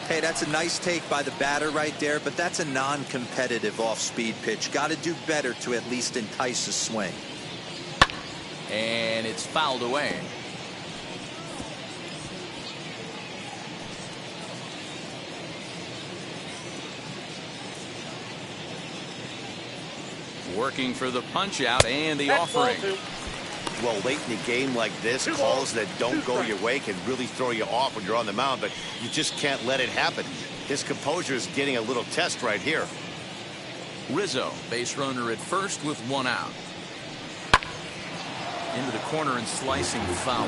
Hey, that's a nice take by the batter right there, but that's a non-competitive off-speed pitch. Got to do better to at least entice a swing. And it's fouled away. Working for the punch out and the offering. Well, late in the game like this, calls that don't go your way can really throw you off when you're on the mound, but you just can't let it happen. His composure is getting a little test right here. Rizzo, base runner at first with 1 out. Into the corner and slicing foul.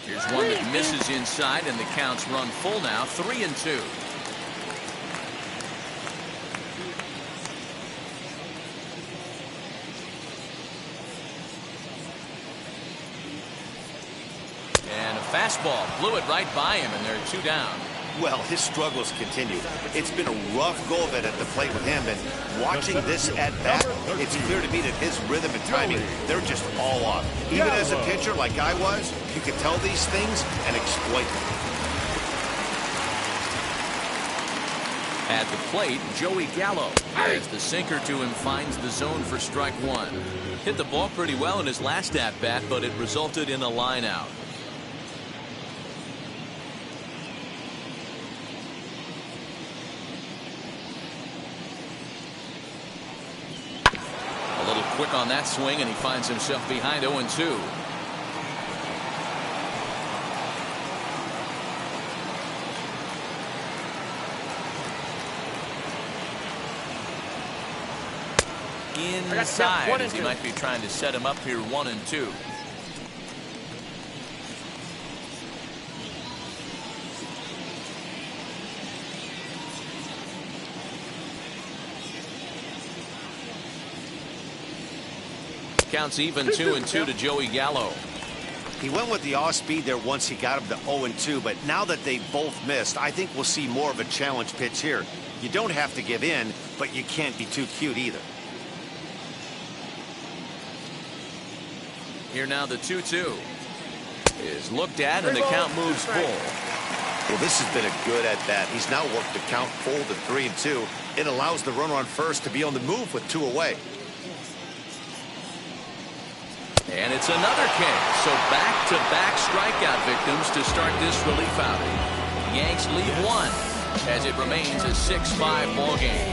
Here's one that misses inside, and the count's run full now, 3-2. Fastball blew it right by him, and they're 2 down. Well, his struggles continue. It's been a rough go of it at the plate with him, and watching this at bat, it's clear to me that his rhythm and timing, they're just all off. Even as a pitcher like I was, you can tell these things and exploit them. At the plate, Joey Gallo, as the sinker to him finds the zone for strike 1. Hit the ball pretty well in his last at-bat, but it resulted in a line out. Quick on that swing, and he finds himself behind 0-2. Inside, as he might be trying to set him up here, 1-2. Counts even 2-2 to Joey Gallo. He went with the off speed there once he got him to 0-2, but now that they both missed, I think we'll see more of a challenge pitch here. You don't have to give in, but you can't be too cute either. Here now the 2-2 is looked at, and the count moves full. Well, this has been a good at bat. He's now worked the count full to 3-2. It allows the runner on first to be on the move with 2 away. And it's another K. So back-to-back strikeout victims to start this relief outing. Yanks lead 1 as it remains a 6-5 ball game.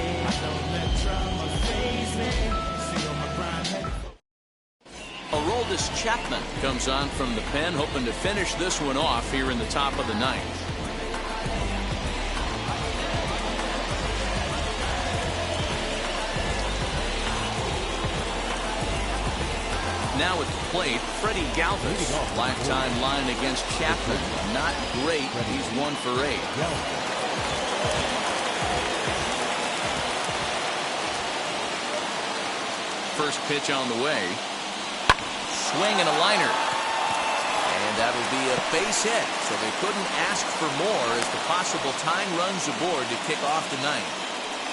Aroldis Chapman comes on from the pen, hoping to finish this one off here in the top of the 9th. Now at the plate, Freddie Galvis. Lifetime line against Chapman. Not great. He's 1 for 8. First pitch on the way. Swing and a liner. And that'll be a base hit. So they couldn't ask for more as the possible tying runs aboard to kick off the 9th.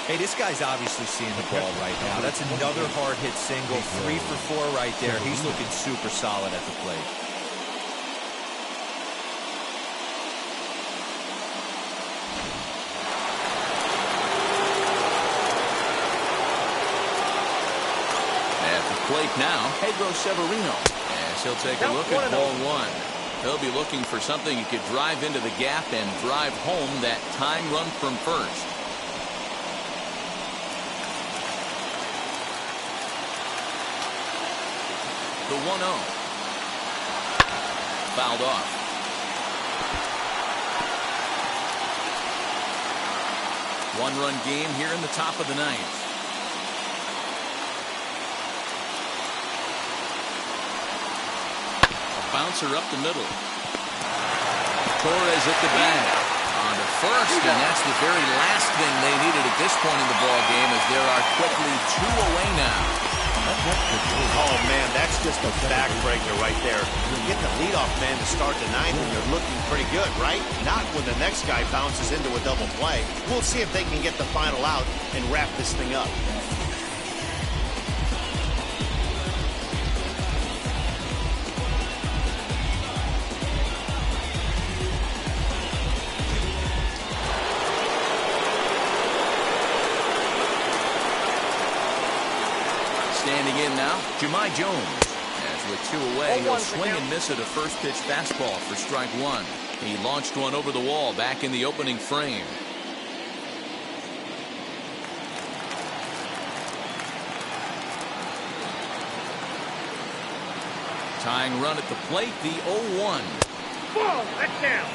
Hey, this guy's obviously seeing the ball right now. That's another hard hit single. 3 for 4 right there. He's looking super solid at the plate. At the plate now, Pedro Severino, as as he'll take a look at ball one. He'll be looking for something he could drive into the gap and drive home that time run from first. The 1-0. Fouled off. One-run game here in the top of the ninth. Bouncer up the middle. Torres at the bag. On to first, and that's the very last thing they needed at this point in the ball game, as there are quickly 2 away now. Oh, man, that's just a backbreaker right there. You get the leadoff man to start the ninth, and you're looking pretty good, right? Not when the next guy bounces into a double play. We'll see if they can get the final out and wrap this thing up. Standing in now, Jahmai Jones. As with 2 away, he'll swing and miss at a first pitch fastball for strike 1. He launched one over the wall back in the opening frame. Tying run at the plate, the 0-1. Ball, that's down.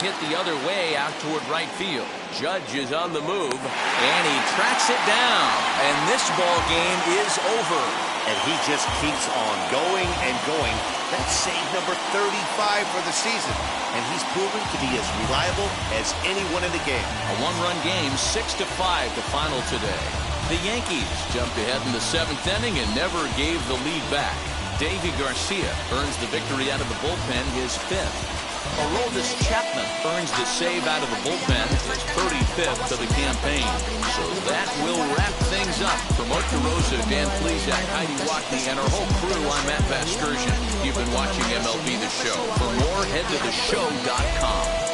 Hit the other way out toward right field. Judge is on the move, and he tracks it down. And this ball game is over. And he just keeps on going and going. That's save number 35 for the season. And he's proven to be as reliable as anyone in the game. A one-run game, 6-5 the final today. The Yankees jumped ahead in the 7th inning and never gave the lead back. Davy Garcia earns the victory out of the bullpen, his 5th. Aroldis Chapman earns the save out of the bullpen, his 35th of the campaign. So that will wrap things up. For Mark DeRosa, Dan Plesac, Heidi Watney, and our whole crew, I'm Matt Vasgersian. You've been watching MLB The Show. For more, head to theshow.com.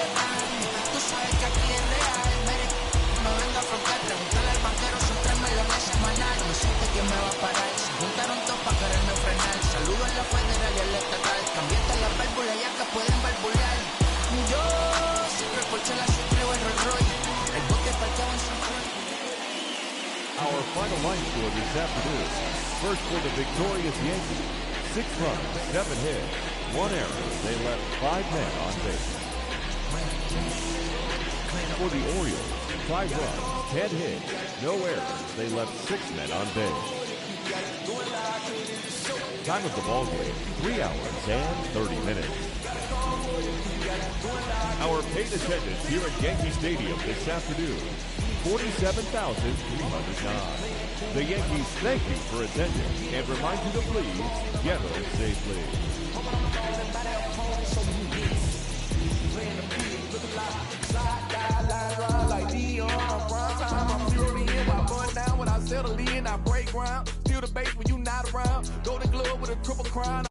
Our final line score this afternoon. First for the victorious Yankees. 6 runs, 7 hits, 1 error. They left 5 men on base. For the Orioles, 5 runs, 10 hits, no errors. They left 6 men on base. Time of the ball game, 3 hours and 30 minutes. Our paid attendance here at Yankee Stadium this afternoon, 47,309. The Yankees thank you for attending and remind you to please get home safely. Settle in, I break ground. Steal the base when you not around. Golden glove with a triple crown.